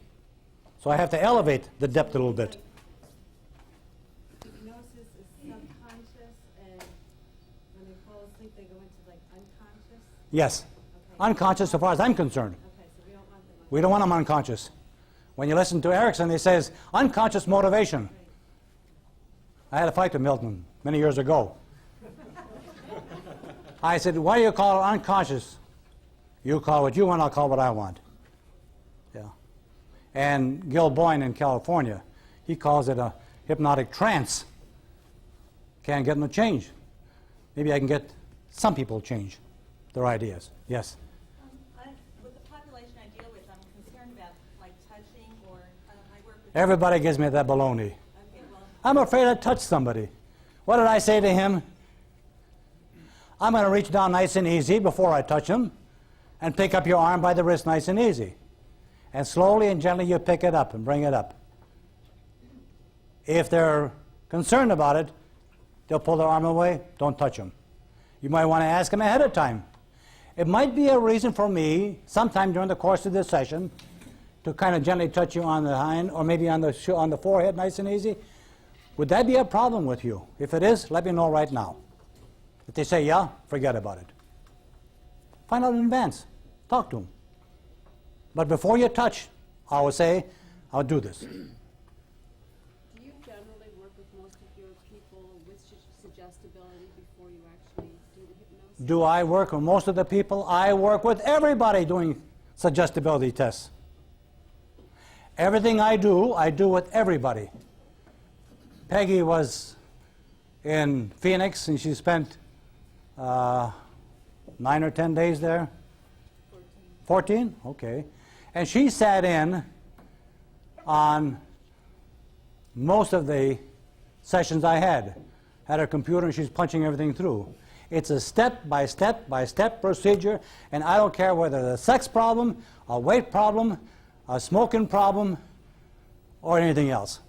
So I have to elevate the depth a little bit. Hypnosis is subconscious, and when they fall asleep, they go into like unconscious? Yes. Unconscious as far as I'm concerned. Okay, so we don't want them We don't want them unconscious. When you listen to Erickson, he says unconscious motivation. I had a fight with Milton many years ago. I said, why do you call it unconscious? You call what you want, I'll call what I want. Yeah. And Gil Boyne in California, he calls it a hypnotic trance. Can't get them to change. Maybe I can get some people to change their ideas. Yes? With the population I deal with, I'm concerned about like touching or I work with... Everybody gives me that baloney. Okay, well, I'm afraid to touch somebody. What did I say to him? I'm going to reach down nice and easy before I touch him and pick up your arm by the wrist nice and easy. And slowly and gently you pick it up and bring it up. If they're concerned about it, they'll pull their arm away. Don't touch them. You might want to ask them ahead of time. It might be a reason for me, sometime during the course of this session, to kind of gently touch you on the hind or maybe on the forehead nice and easy. Would that be a problem with you? If it is, let me know right now. If they say yeah, forget about it. Find out in advance. Talk to them. But before you touch, I will say, I'll do this. Do you generally work with most of your people with suggestibility before you actually do the hypnosis? Do I work with most of the people? I work with everybody doing suggestibility tests. Everything I do with everybody. Peggy was in Phoenix, and she spent 9 or 10 days there. 14? Okay. And she sat in on most of the sessions I had. Had her computer, and she's punching everything through. It's a step-by-step procedure, and I don't care whether it's a sex problem, a weight problem, a smoking problem, or anything else.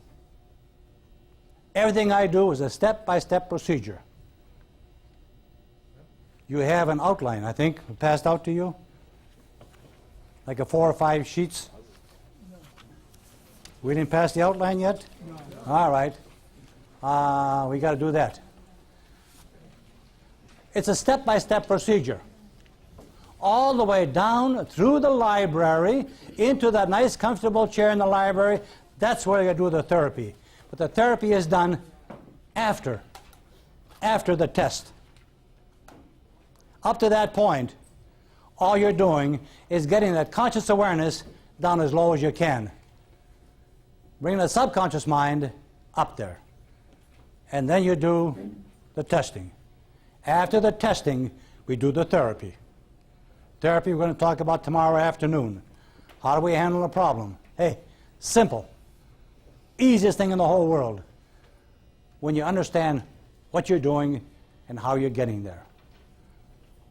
Everything I do is a step-by-step procedure. You have an outline, I think, passed out to you? Like a 4 or 5 sheets? We didn't pass the outline yet? No. All right. We got to do that. It's a step-by-step procedure. All the way down through the library, into that nice comfortable chair in the library. That's where you do the therapy. But the therapy is done after the test. Up to that point, all you're doing is getting that conscious awareness down as low as you can. Bring the subconscious mind up there. And then you do the testing. After the testing, we do the therapy. Therapy we're going to talk about tomorrow afternoon. How do we handle a problem? Hey, simple. Easiest thing in the whole world. When you understand what you're doing and how you're getting there.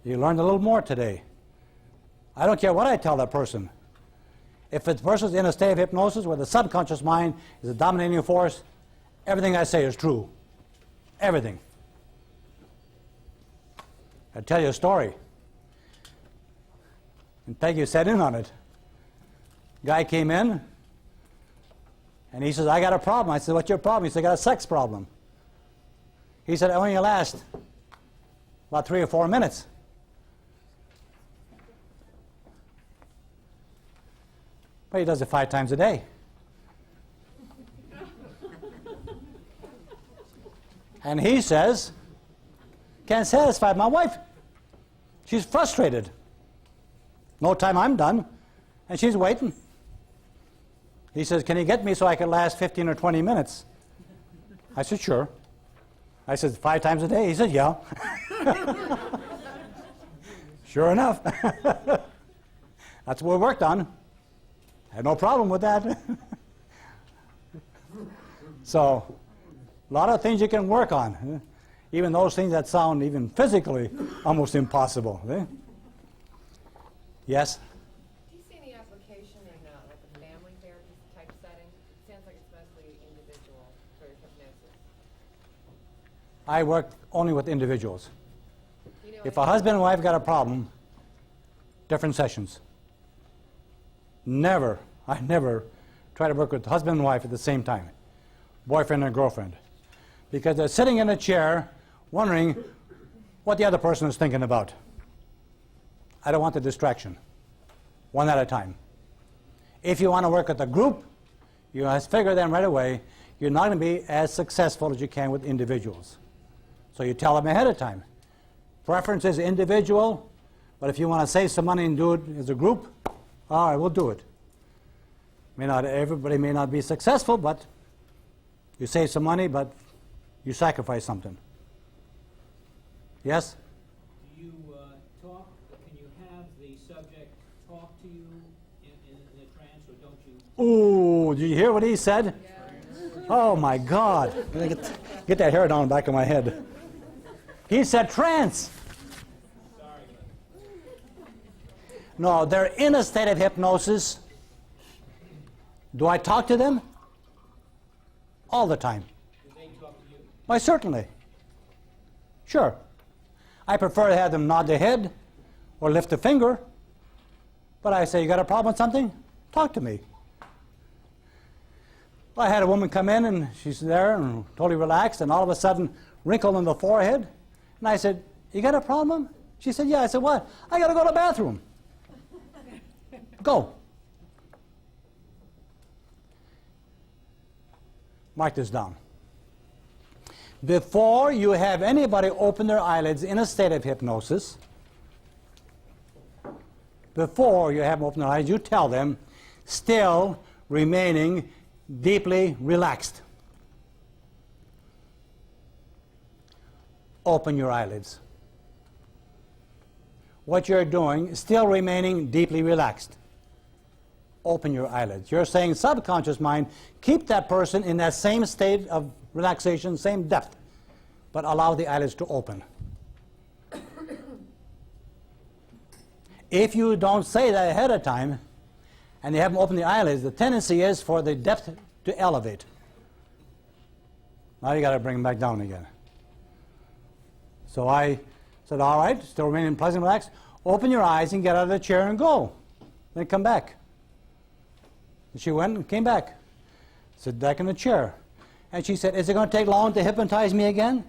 You learned a little more today. I don't care what I tell that person. If the person's in a state of hypnosis where the subconscious mind is a dominating force, everything I say is true. Everything. I'll tell you a story. And Peggy sat in on it. Guy came in, and he says, I got a problem. I said, what's your problem? He said, I got a sex problem. He said, it only lasts about 3 or 4 minutes. But he does it 5 times a day. And he says, can't satisfy my wife. She's frustrated. No time I'm done, and she's waiting. He says, can you get me so I can last 15 or 20 minutes? I said, sure. I said, 5 times a day? He said, yeah. Sure enough. That's what we worked on. I had no problem with that. So, a lot of things you can work on. Even those things that sound even physically almost impossible. Yes? Do you see any application in like a family therapy type setting? It sounds like it's mostly individual for hypnosis. I work only with individuals. If a husband and wife got a problem, different sessions. I never try to work with husband and wife at the same time, boyfriend and girlfriend, because they're sitting in a chair wondering what the other person is thinking about. I don't want the distraction. One at a time. If you want to work with a group, you must figure them right away. You're not going to be as successful as you can with individuals. So you tell them ahead of time. Preference is individual, but if you want to save some money and do it as a group, all right, we'll do it. Everybody may not be successful, but you save some money, but you sacrifice something. Yes? Do you talk, can you have the subject talk to you in the trance, or don't you? Ooh, did you hear what he said? Oh my God. Get that hair down the back of my head. He said trance. No, they're in a state of hypnosis. Do I talk to them? All the time. Do they talk to you? Why, certainly. Sure. I prefer to have them nod their head or lift a finger. But I say, you got a problem with something? Talk to me. I had a woman come in, and she's there and totally relaxed, and all of a sudden, wrinkle in the forehead. And I said, you got a problem? She said, yeah. I said, what? I got to go to the bathroom. Go. Mark this down. Before you have anybody open their eyelids in a state of hypnosis, before you have them open their eyes, you tell them, still remaining deeply relaxed. Open your eyelids. What you're doing, still remaining deeply relaxed. Open your eyelids. You're saying, subconscious mind, keep that person in that same state of relaxation, same depth, but allow the eyelids to open. If you don't say that ahead of time, and you haven't opened the eyelids, the tendency is for the depth to elevate. Now you got to bring him back down again. So I said, all right, still remaining pleasant, relaxed. Open your eyes and get out of the chair and go. Then come back. And she went and came back. Sit back in the chair. And she said, is it going to take long to hypnotize me again?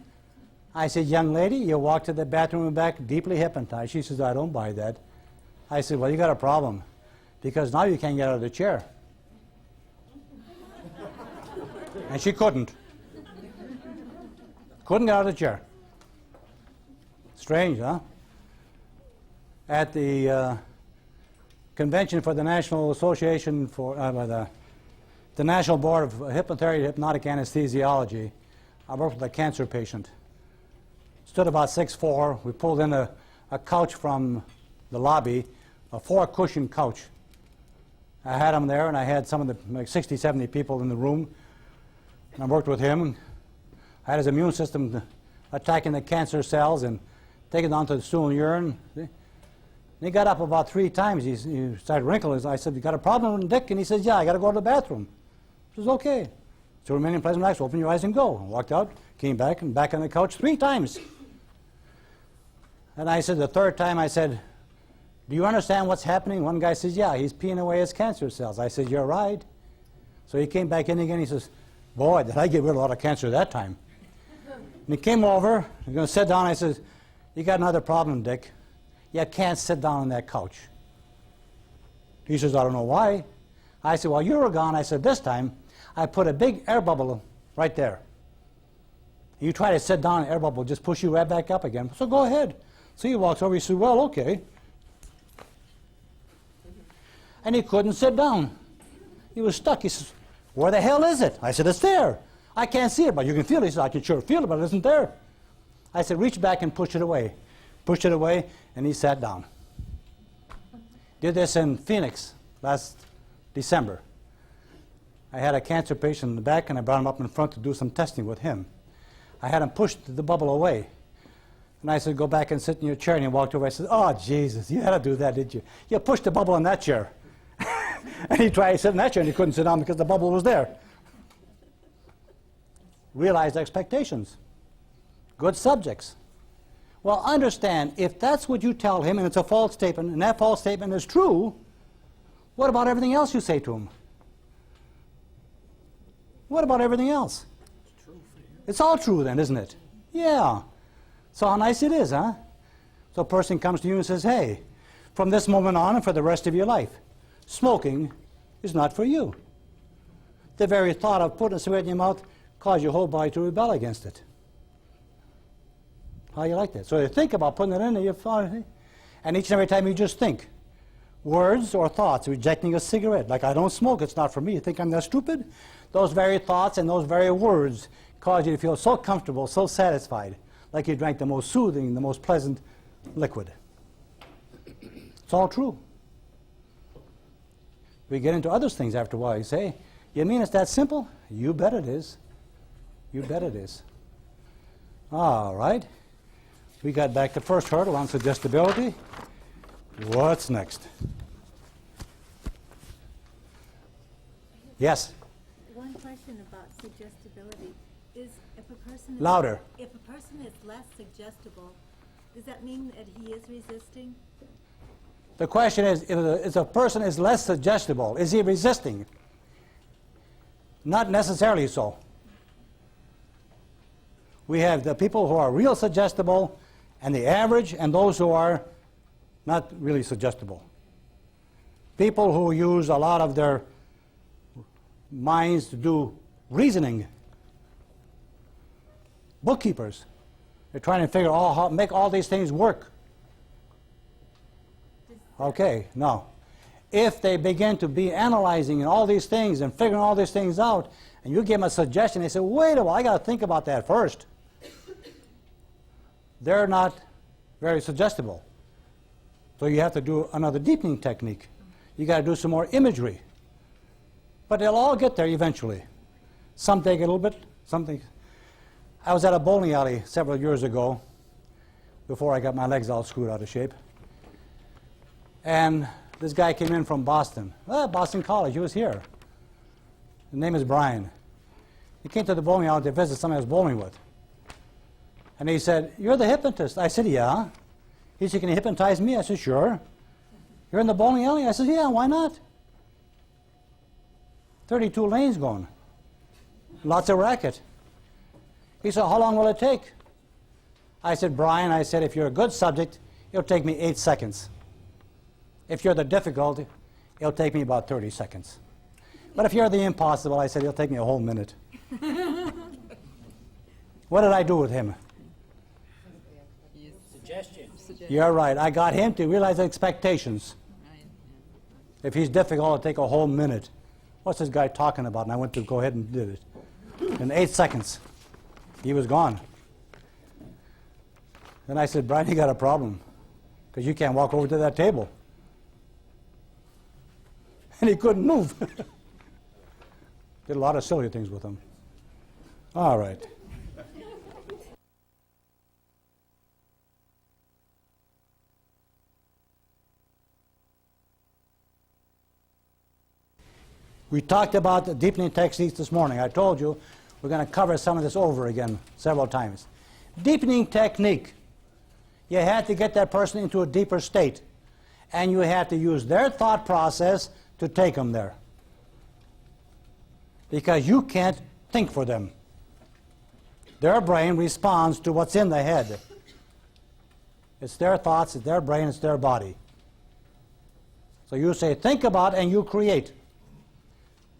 I said, young lady, you walk to the bathroom and back deeply hypnotized. She says, I don't buy that. I said, well, you got a problem, because now you can't get out of the chair. And she couldn't. Couldn't get out of the chair. Strange, huh? At the convention for the National Association for the National Board of Hypnotherapy and Hypnotic Anesthesiology, I worked with a cancer patient. Stood about 6'4". We pulled in a couch from the lobby, a 4-cushion couch. I had him there, and I had some of the like 60, 70 people in the room. And I worked with him. I had his immune system attacking the cancer cells and taking it down to the stool and urine. And he got up about 3 times. He started wrinkling. I said, you got a problem, Dick? And he says, yeah, I got to go to the bathroom. I says, okay. So remaining pleasant, relaxed, open your eyes and go. And walked out, came back, and back on the couch 3 times. And I said, the 3rd time, I said, do you understand what's happening? One guy says, yeah, he's peeing away his cancer cells. I said, you're right. So he came back in again. He says, boy, did I get rid of a lot of cancer that time. And he came over. He's going to sit down. I said, you got another problem, Dick. You can't sit down on that couch. He says, I don't know why. I said, well, you were gone. I said, this time, I put a big air bubble right there. You try to sit down, air bubble will just push you right back up again. So go ahead. So he walks over, he says, well, okay. And he couldn't sit down. He was stuck. He says, where the hell is it? I said, it's there. I can't see it, but you can feel it. He said, I can sure feel it, but it isn't there. I said, reach back and push it away. Pushed it away, and he sat down. Did this in Phoenix last December. I had a cancer patient in the back, and I brought him up in front to do some testing with him. I had him push the bubble away. And I said, go back and sit in your chair. And he walked over. I said, oh, Jesus, you had to do that, did you? You pushed the bubble in that chair. And he tried to sit in that chair, and he couldn't sit down because the bubble was there. Realized expectations. Good subjects. Well, understand, if that's what you tell him, and it's a false statement, and that false statement is true, what about everything else you say to him? What about everything else? It's true for you. It's all true then, isn't it? Yeah. So how nice it is, huh? So a person comes to you and says, hey, from this moment on and for the rest of your life, smoking is not for you. The very thought of putting a cigarette in your mouth causes your whole body to rebel against it. How you like that? So you think about putting it in there, you find, and each and every time you just think, words or thoughts rejecting a cigarette, like I don't smoke, it's not for me. You think I'm that stupid? Those very thoughts and those very words cause you to feel so comfortable, so satisfied, like you drank the most soothing, the most pleasant liquid. It's all true. We get into other things after a while. You say, you mean it's that simple? You bet it is. You bet it is. All right. We got back to first hurdle on suggestibility. What's next? Yes? One question about suggestibility is if a person is Louder. If a person is less suggestible, does that mean that he is resisting? The question is, if a person is less suggestible, is he resisting? Not necessarily so. We have the people who are real suggestible, and the average, and those who are not really suggestible. People who use a lot of their minds to do reasoning. Bookkeepers. They're trying to figure out how to make all these things work. Okay, no. If they begin to be analyzing all these things and figuring all these things out, and you give them a suggestion, they say, wait a while, I got to think about that first. They're not very suggestible. So you have to do another deepening technique. You got to do some more imagery. But they'll all get there eventually. Some take a little bit, something. I was at a bowling alley several years ago, before I got my legs all screwed out of shape. And this guy came in from Boston. Boston College, he was here. His name is Brian. He came to the bowling alley to visit somebody I was bowling with. And he said, "You're the hypnotist." I said, "Yeah." He said, "Can you hypnotize me?" I said, "Sure." "You're in the bowling alley?" I said, "Yeah, why not?" 32 lanes going. Lots of racket. He said, "How long will it take?" I said, "Brian," I said, "if you're a good subject, it'll take me 8 seconds. If you're the difficult, it'll take me about 30 seconds. But if you're the impossible," I said, "it'll take me a whole minute." What did I do with him? Suggestions. You're right. I got him to realize expectations. If he's difficult, it'll take a whole minute. What's this guy talking about? And I went to go ahead and did it. In 8 seconds, he was gone. Then I said, "Brian, you got a problem, because you can't walk over to that table." And he couldn't move. Did a lot of silly things with him. All right. We talked about the deepening techniques this morning. I told you we're going to cover some of this over again several times. Deepening technique. You had to get that person into a deeper state. And you had to use their thought process to take them there. Because you can't think for them. Their brain responds to what's in the head. It's their thoughts, it's their brain, it's their body. So you say, think about, and you create.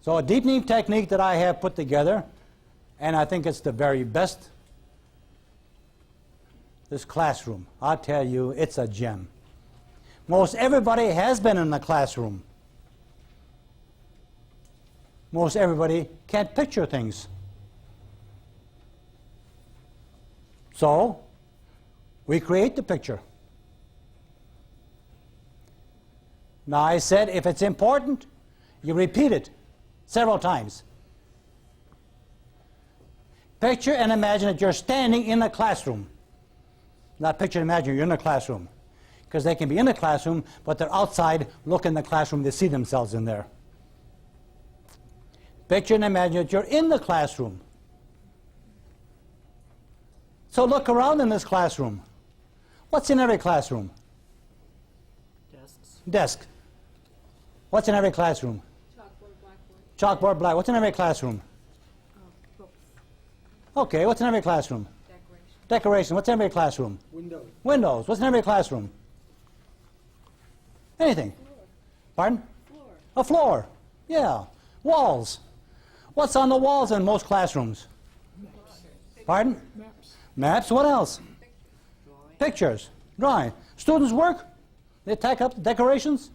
So a deepening technique that I have put together, and I think it's the very best, this classroom. I'll tell you, it's a gem. Most everybody has been in the classroom. Most everybody can't picture things. So, we create the picture. Now I said, if it's important, you repeat it several times. Picture and imagine that you're standing in a classroom. Not picture and imagine you're in a classroom. Because they can be in the classroom, but they're outside, look in the classroom, they see themselves in there. Picture and imagine that you're in the classroom. So look around in this classroom. What's in every classroom? Desks. Desk. What's in every classroom? Chalkboard, black. What's in every classroom? Books. Okay, what's in every classroom? Decoration. What's in every classroom? Windows. Windows. What's in every classroom? Anything. Pardon? Floor. A floor. Yeah. Walls. What's on the walls in most classrooms? Pardon? Maps. Maps. What else? Pictures. Drawing. Students work. They tack up decorations.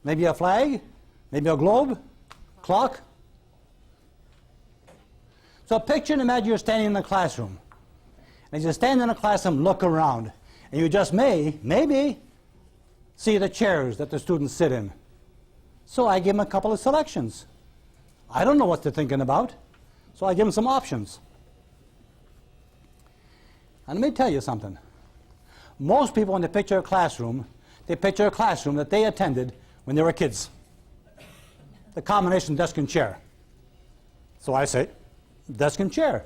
Maybe a flag. Maybe a globe. Clock. So picture and imagine you're standing in the classroom. And as you stand in the classroom, look around. And you just maybe, see the chairs that the students sit in. So I give them a couple of selections. I don't know what they're thinking about, so I give them some options. And let me tell you something. Most people, when they picture a classroom, they picture a classroom that they attended when they were kids. The combination desk and chair. So I say, desk and chair.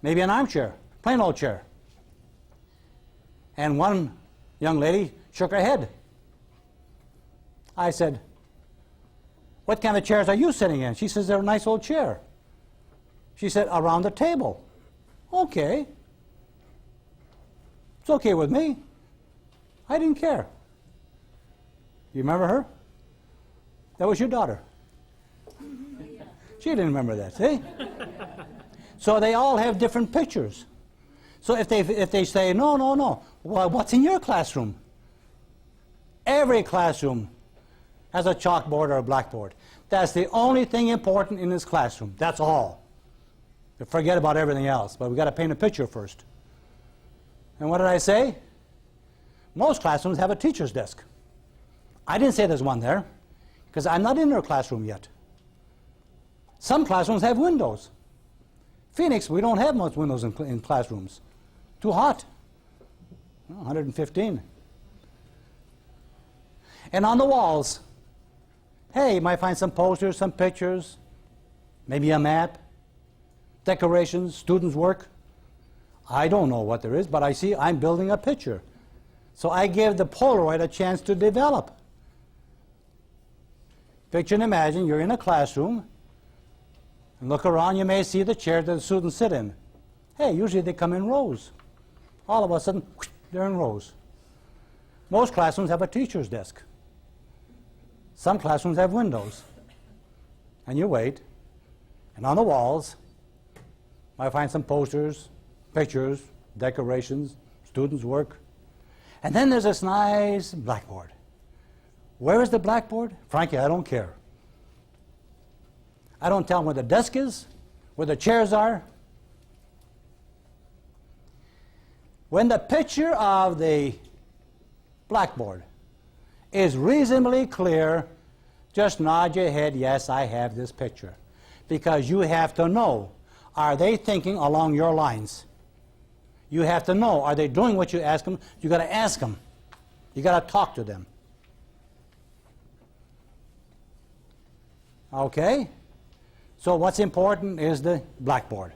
Maybe an armchair, plain old chair. And one young lady shook her head. I said, "What kind of chairs are you sitting in?" She says, "They're a nice old chair." She said, "Around the table." Okay. It's okay with me. I didn't care. You remember her? That was your daughter. She didn't remember that, see? So they all have different pictures. So if they say, no, well, what's in your classroom? Every classroom has a chalkboard or a blackboard. That's the only thing important in this classroom. That's all. You forget about everything else, but we've got to paint a picture first. And what did I say? Most classrooms have a teacher's desk. I didn't say there's one there, because I'm not in their classroom yet. Some classrooms have windows. Phoenix, we don't have much windows in classrooms. Too hot. 115. And on the walls, Hey, you might find some posters, some pictures, maybe a map, decorations, students' work. I don't know what there is, but I see I'm building a picture. So I give the Polaroid a chance to develop. Picture and imagine you're in a classroom, and look around, you may see the chair that the students sit in. Hey, usually they come in rows. All of a sudden, they're in rows. Most classrooms have a teacher's desk. Some classrooms have windows. And you wait, and on the walls, you might find some posters, pictures, decorations, students' work. And then there's this nice blackboard. Where is the blackboard? Frankly, I don't care. I don't tell them where the desk is, where the chairs are. When the picture of the blackboard is reasonably clear, just nod your head, yes, I have this picture. Because you have to know, are they thinking along your lines? You have to know, are they doing what you ask them? You got to ask them. You got to talk to them. Okay? So what's important is the blackboard.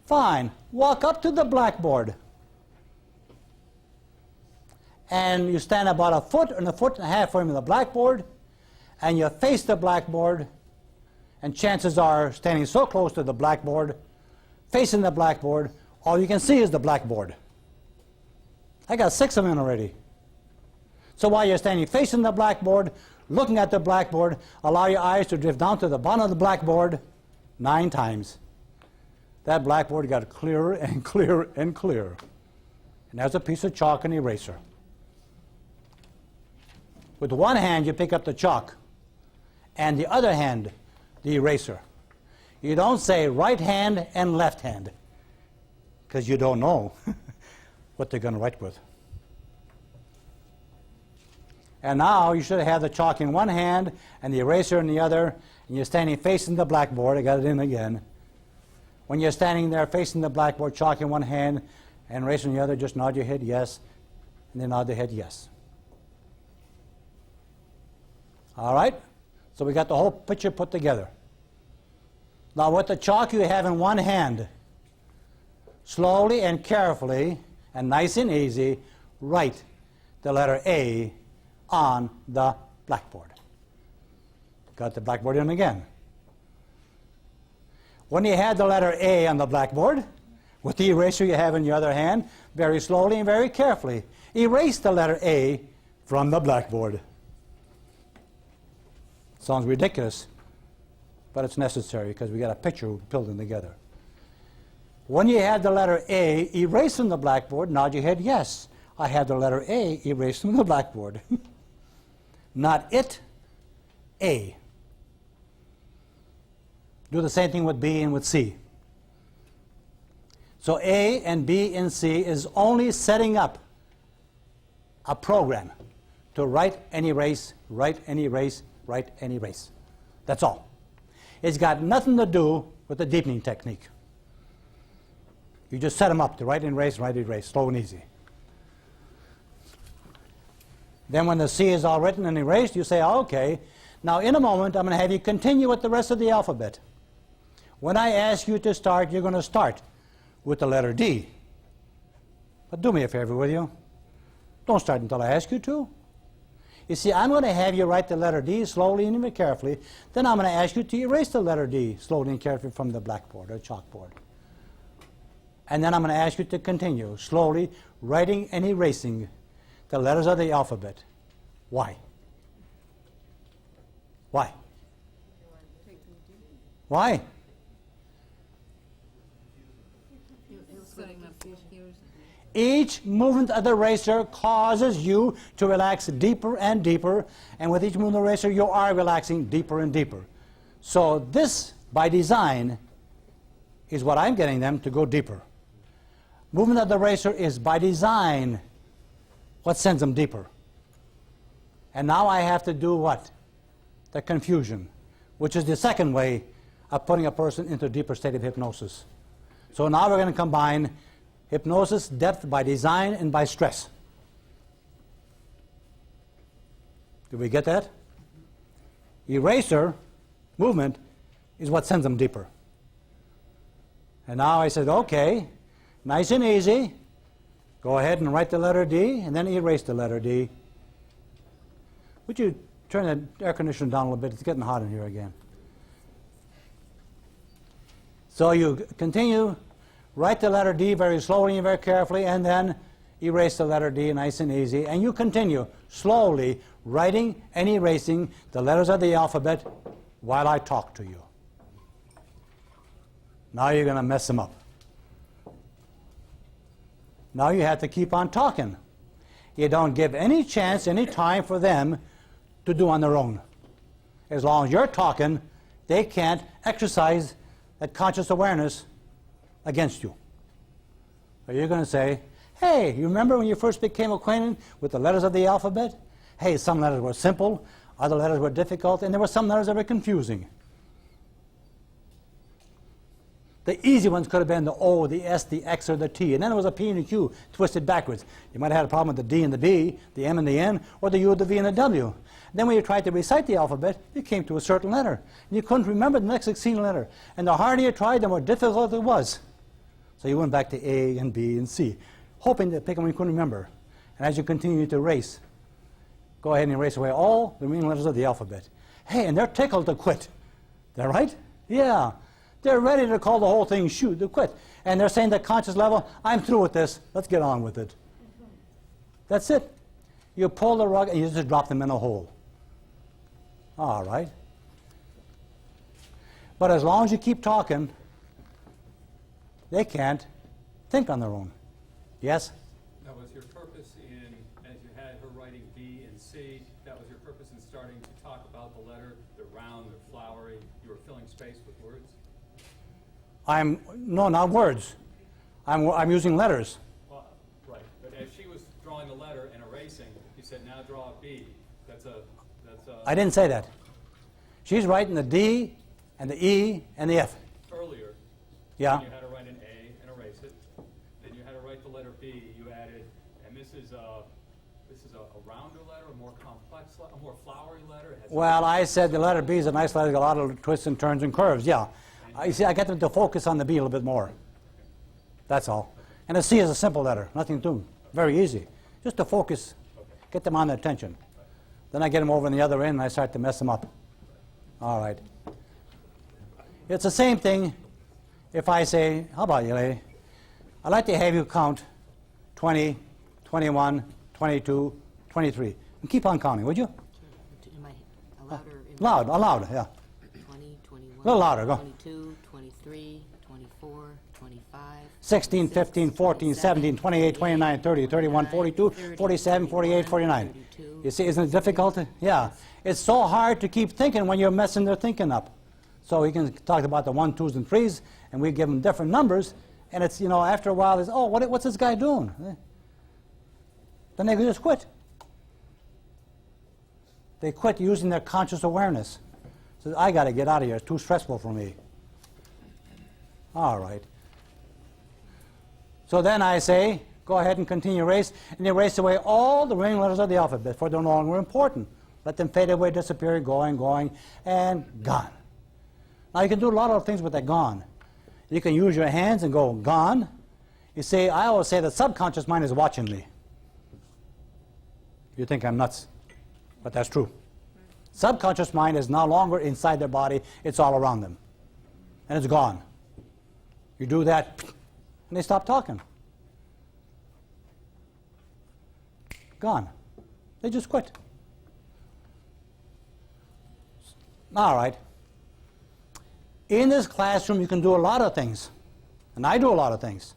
Fine. Walk up to the blackboard. And you stand about a foot and a half from the blackboard, and you face the blackboard, and chances are, standing so close to the blackboard, facing the blackboard, all you can see is the blackboard. I got 6 of them already. So while you're standing facing the blackboard, looking at the blackboard, allow your eyes to drift down to the bottom of the blackboard 9 times. That blackboard got clearer and clearer and clearer. And there's a piece of chalk and eraser. With one hand, you pick up the chalk, and the other hand, the eraser. You don't say right hand and left hand, because you don't know what they're going to write with. And now you should have the chalk in one hand and the eraser in the other, and you're standing facing the blackboard. I got it in again. When you're standing there facing the blackboard, chalk in one hand and eraser in the other, just nod your head yes, and then nod the head yes. All right? So we got the whole picture put together. Now with the chalk you have in one hand, slowly and carefully and nice and easy, write the letter A on the blackboard. Got the blackboard in again. When you have the letter A on the blackboard, with the eraser you have in your other hand, very slowly and very carefully, erase the letter A from the blackboard. Sounds ridiculous, but it's necessary because we got a picture building together. When you have the letter A erased from the blackboard, nod your head yes. I have the letter A erased from the blackboard. Not it, A. Do the same thing with B and with C. So A and B and C is only setting up a program to write and erase, write and erase, write and erase. That's all. It's got nothing to do with the deepening technique. You just set them up to write and erase, slow and easy. Then when the C is all written and erased, you say, okay, now in a moment I'm going to have you continue with the rest of the alphabet. When I ask you to start, you're going to start with the letter D. But do me a favor, will you? Don't start until I ask you to. You see, I'm going to have you write the letter D slowly and very carefully. Then I'm going to ask you to erase the letter D slowly and carefully from the blackboard or chalkboard. And then I'm going to ask you to continue slowly writing and erasing the letters of the alphabet. Why? Why? Why? Each movement of the eraser causes you to relax deeper and deeper, and with each movement of the eraser you are relaxing deeper and deeper. So this, by design, is what I'm getting them to go deeper. Movement of the eraser is by design what sends them deeper. And now I have to do what? The confusion, which is the second way of putting a person into a deeper state of hypnosis. So now we're going to combine hypnosis, depth by design, and by stress. Did we get that? eraser movement is what sends them deeper. And now I said, okay, nice and easy. Go ahead and write the letter D, and then erase the letter D. Would you turn the air conditioner down a little bit? It's getting hot in here again. So you continue, write the letter D very slowly and very carefully, and then erase the letter D nice and easy. And you continue slowly writing and erasing the letters of the alphabet while I talk to you. Now you're going to mess them up. Now you have to keep on talking. You don't give any chance, any time for them to do on their own. As long as you're talking, they can't exercise that conscious awareness against you. So you're going to say, hey, you remember when you first became acquainted with the letters of the alphabet? Hey, some letters were simple, other letters were difficult, and there were some letters that were confusing. The easy ones could have been the O, the S, the X, or the T. And then there was a P and a Q twisted backwards. You might have had a problem with the D and the B, the M and the N, or the U, the V, and the W. Then when you tried to recite the alphabet, you came to a certain letter. And you couldn't remember the next succeeding letter. And the harder you tried, the more difficult it was. So you went back to A and B and C, hoping to pick them when you couldn't remember. And as you continue to erase, go ahead and erase away all the remaining letters of the alphabet. Hey, and they're tickled to quit. They're right? Yeah. They're ready to call the whole thing shoot, to quit. And they're saying at conscious level, I'm through with this. Let's get on with it. That's it. You pull the rug and you just drop them in a hole. All right. But as long as you keep talking, they can't think on their own. Yes? That was your purpose in, as you had her writing B and C, that was your purpose in starting to talk about the letter, the round, the flowery, you were filling space with words? No, not words. I'm using letters. Well, right, but as she was drawing the letter and erasing, you said, now draw a B. That's a... I didn't say that. She's writing the D and the E and the F. Earlier, yeah. You had to write an A and erase it. Then you had to write the letter B. You added, and this is a rounder letter, a more complex, a more flowery letter. It has Well, I said the letter B is a nice letter, got a lot of twists and turns and curves. Yeah. You see, I get them to focus on the B a little bit more. That's all. And the C is a simple letter, nothing to, very easy. Just to focus, get them on their attention. Then I get them over on the other end and I start to mess them up. All right. It's the same thing if I say, how about you, lady? I'd like to have you count 20, 21, 22, 23. And keep on counting, would you? Am I louder? Loud, yeah. 20, 21, A little louder, go. 22, 23, 24, 25, 16, 15, 14, 17, 28, 29, 30, 31, 42, 47, 48, 49. You see, isn't it difficult? Yeah. It's so hard to keep thinking when you're messing their thinking up. So we can talk about the 1, 2s, and 3s, and we give them different numbers, and it's, you know, after a while, it's, oh, what's this guy doing? Then they just quit. They quit using their conscious awareness. So I got to get out of here. It's too stressful for me. All right. So then I say, go ahead and continue erase, and erase away all the remaining letters of the alphabet, for they're no longer important. Let them fade away, disappear, going, and gone. Now you can do a lot of things with that gone. You can use your hands and go gone. You see, I always say the subconscious mind is watching me. You think I'm nuts, but that's true. Subconscious mind is no longer inside their body, it's all around them. And it's gone. You do that, and they stop talking. Gone. They just quit. All right. In this classroom, you can do a lot of things. And I do a lot of things.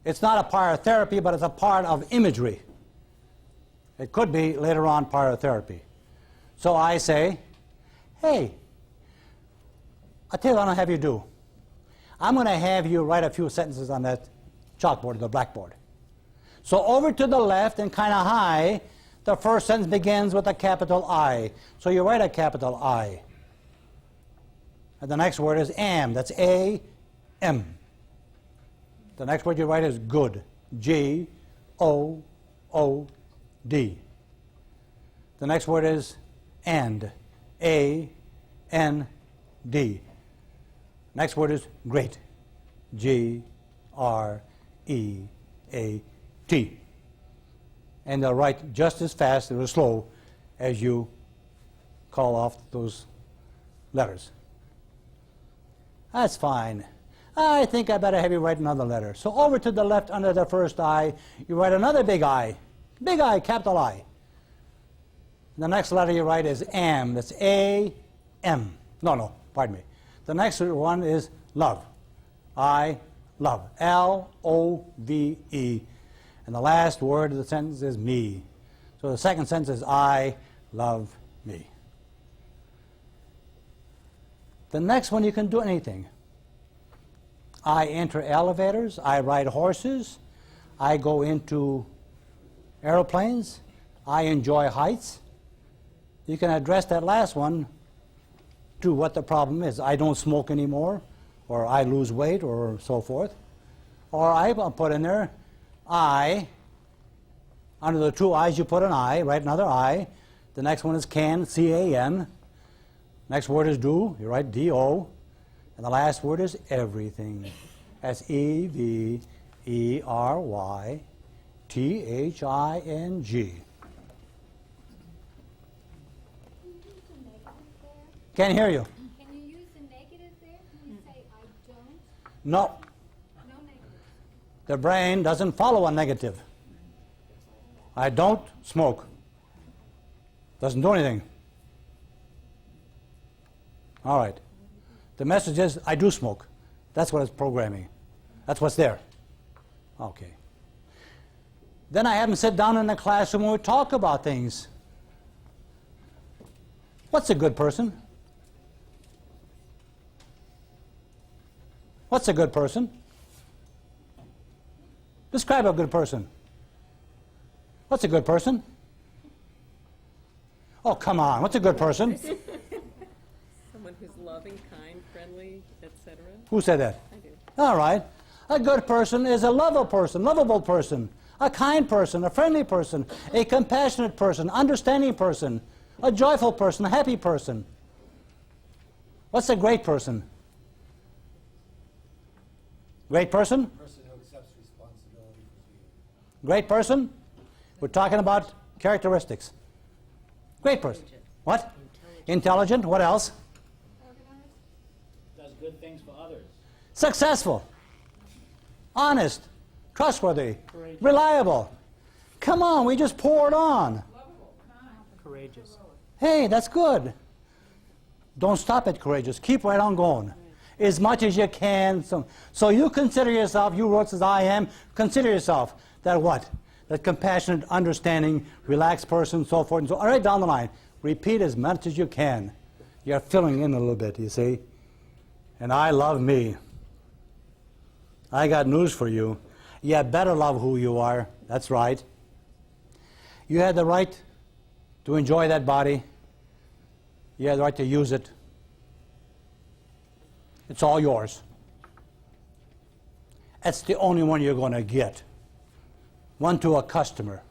It's not a part of therapy, but it's a part of imagery. It could be later on part of therapy. So I say, hey, I'll tell you what I'm going to have you do. I'm going to have you write a few sentences on that chalkboard, the blackboard. So over to the left and kind of high, the first sentence begins with a capital I. So you write a capital I. And the next word is am. That's A-M. The next word you write is good. G-O-O-D. The next word is and. A-N-D. Next word is great. G-R-E-A-T. And they'll write just as fast or as slow as you call off those letters. That's fine. I think I better have you write another letter. So over to the left under the first I, you write another big I. Big I, capital I. The next letter you write is am. That's A-M. No, pardon me. The next one is love. I love. L-O-V-E. And the last word of the sentence is me. So the second sentence is I love me. The next one you can do anything. I enter elevators. I ride horses. I go into airplanes. I enjoy heights. You can address that last one to what the problem is. I don't smoke anymore, or I lose weight, or so forth. Or I put in there, I, under the two I's you put an I, write another I. The next one is can, C-A-N. Next word is do, you write D-O. And the last word is everything. S-E-V-E-R-Y-T-H-I-N-G. Can't hear you. Can you use the negative there? Can you say I don't? No. No negative. The brain doesn't follow a negative. I don't smoke. Doesn't do anything. All right. The message is I do smoke. That's what it's programming. That's what's there. Okay. Then I have them sit down in the classroom and we talk about things. What's a good person? What's a good person? Describe a good person. What's a good person? Oh, come on. What's a good person? Someone who's loving, kind, friendly, etc. Who said that? I do. All right. A good person is a lovable person, a kind person, a friendly person, a compassionate person, understanding person, a joyful person, a happy person. What's a great person? Great person? Person who accepts responsibility for being. Great person? We're talking about characteristics. Great person. What? Intelligent. What else? Does good things for others. Successful. Honest. Trustworthy. Courageous. Reliable. Come on, we just poured on. Courageous. Hey, that's good. Don't stop at courageous. Keep right on going. As much as you can. So you consider yourself, you wrote as I am, consider yourself that what? That compassionate, understanding, relaxed person, so forth and so on. All right, down the line. Repeat as much as you can. You're filling in a little bit, you see. And I love me. I got news for you. You better love who you are. That's right. You had the right to enjoy that body. You have the right to use it. It's all yours. That's the only one you're going to get. One to a customer.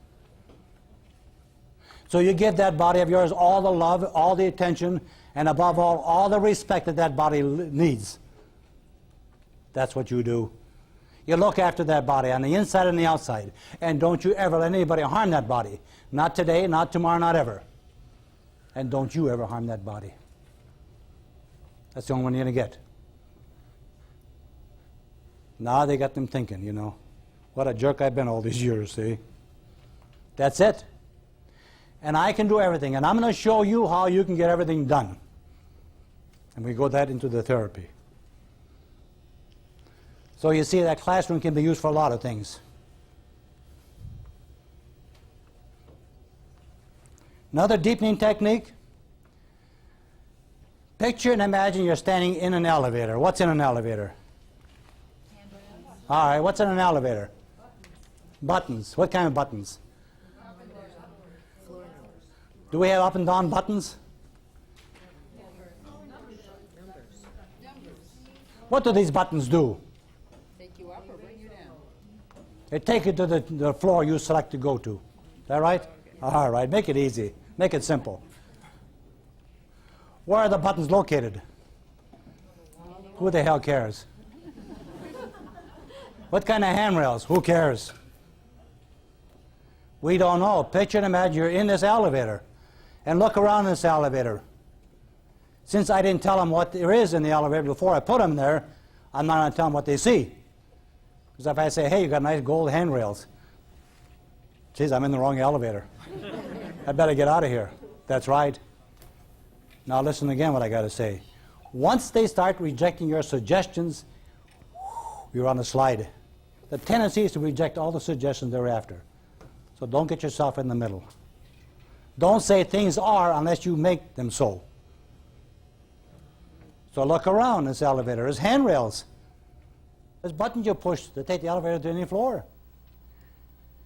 So you give that body of yours all the love, all the attention, and above all the respect that that body needs. That's what you do. You look after that body on the inside and the outside. And don't you ever let anybody harm that body. Not today, not tomorrow, not ever. And don't you ever harm that body. That's the only one you're going to get. Now they got them thinking, you know, what a jerk I've been all these years, see? That's it. And I can do everything. And I'm going to show you how you can get everything done. And we go that into the therapy. So you see that classroom can be used for a lot of things. Another deepening technique. Picture and imagine you're standing in an elevator. What's in an elevator? All right, what's in an elevator? Buttons. What kind of buttons? Do we have up and down buttons? What do these buttons do? Take you up or bring you down? They take you to the floor you select to go to. Is that right? All right, make it easy. Make it simple. Where are the buttons located? Who the hell cares? What kind of handrails? Who cares? We don't know. Picture and imagine you're in this elevator and look around this elevator. Since I didn't tell them what there is in the elevator before I put them there, I'm not going to tell them what they see. Because if I say, hey, you got nice gold handrails, geez, I'm in the wrong elevator. I better get out of here. That's right. Now listen again what I got to say. Once they start rejecting your suggestions, you're on a slide. The tendency is to reject all the suggestions thereafter. So don't get yourself in the middle. Don't say things are unless you make them so. So look around this elevator. There's handrails. There's buttons you push to take the elevator to any floor.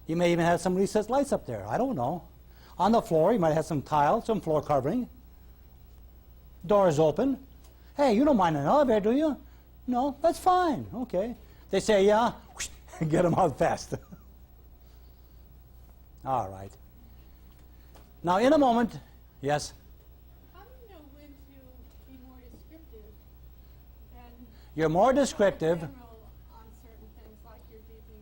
You may even have some recessed lights up there. I don't know. On the floor, you might have some tile, some floor covering. Doors open. Hey, you don't mind an elevator, do you? No, that's fine. Okay. They say, yeah, get them out fast. All right. Now, in a moment, yes? How do you know when to be more descriptive than You're more descriptive. general on certain things like your deeply?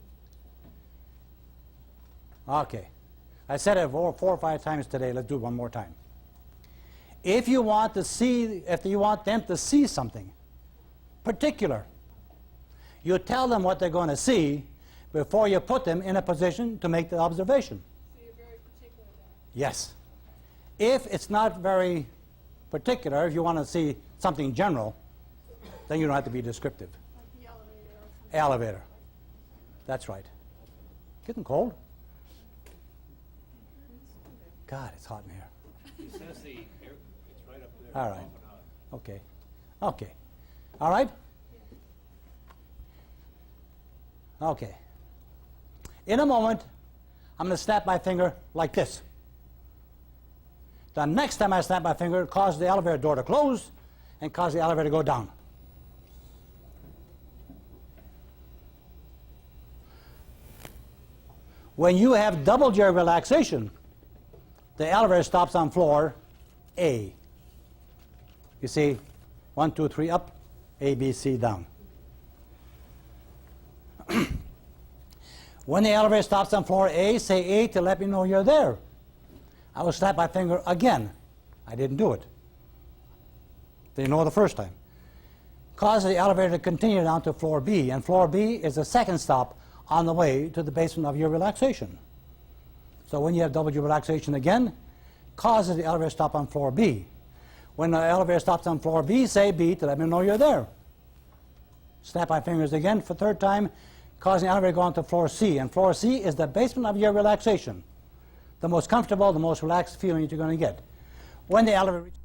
Okay. I said it 4 or 5 times today. Let's do it one more time. If you want to see, if you want them to see something particular, you tell them what they're going to see before you put them in a position to make the observation. So you're very particular there. Yes. If it's not very particular, if you want to see something general, then you don't have to be descriptive. Like the elevator or something. Elevator. That's right. Getting cold? God, it's hot in here. It says the air, it's right up there. All right. Okay. Okay. All right? Okay. In a moment, I'm going to snap my finger like this. The next time I snap my finger, cause the elevator door to close and cause the elevator to go down. When you have doubled your relaxation, the elevator stops on floor A. You see, 1, 2, 3 up, A, B, C down. When the elevator stops on floor A, say A to let me know you're there. I will snap my finger again. I didn't do it. Didn't know the first time. Cause the elevator to continue down to floor B, and floor B is the second stop on the way to the basement of your relaxation. So when you have doubled your relaxation again, causes the elevator stop on floor B. When the elevator stops on floor B, say B to let me know you're there. Snap my fingers again for the third time, causing the elevator to go on to floor C. And floor C is the basement of your relaxation. The most comfortable, the most relaxed feeling that you're going to get. When the elevator reaches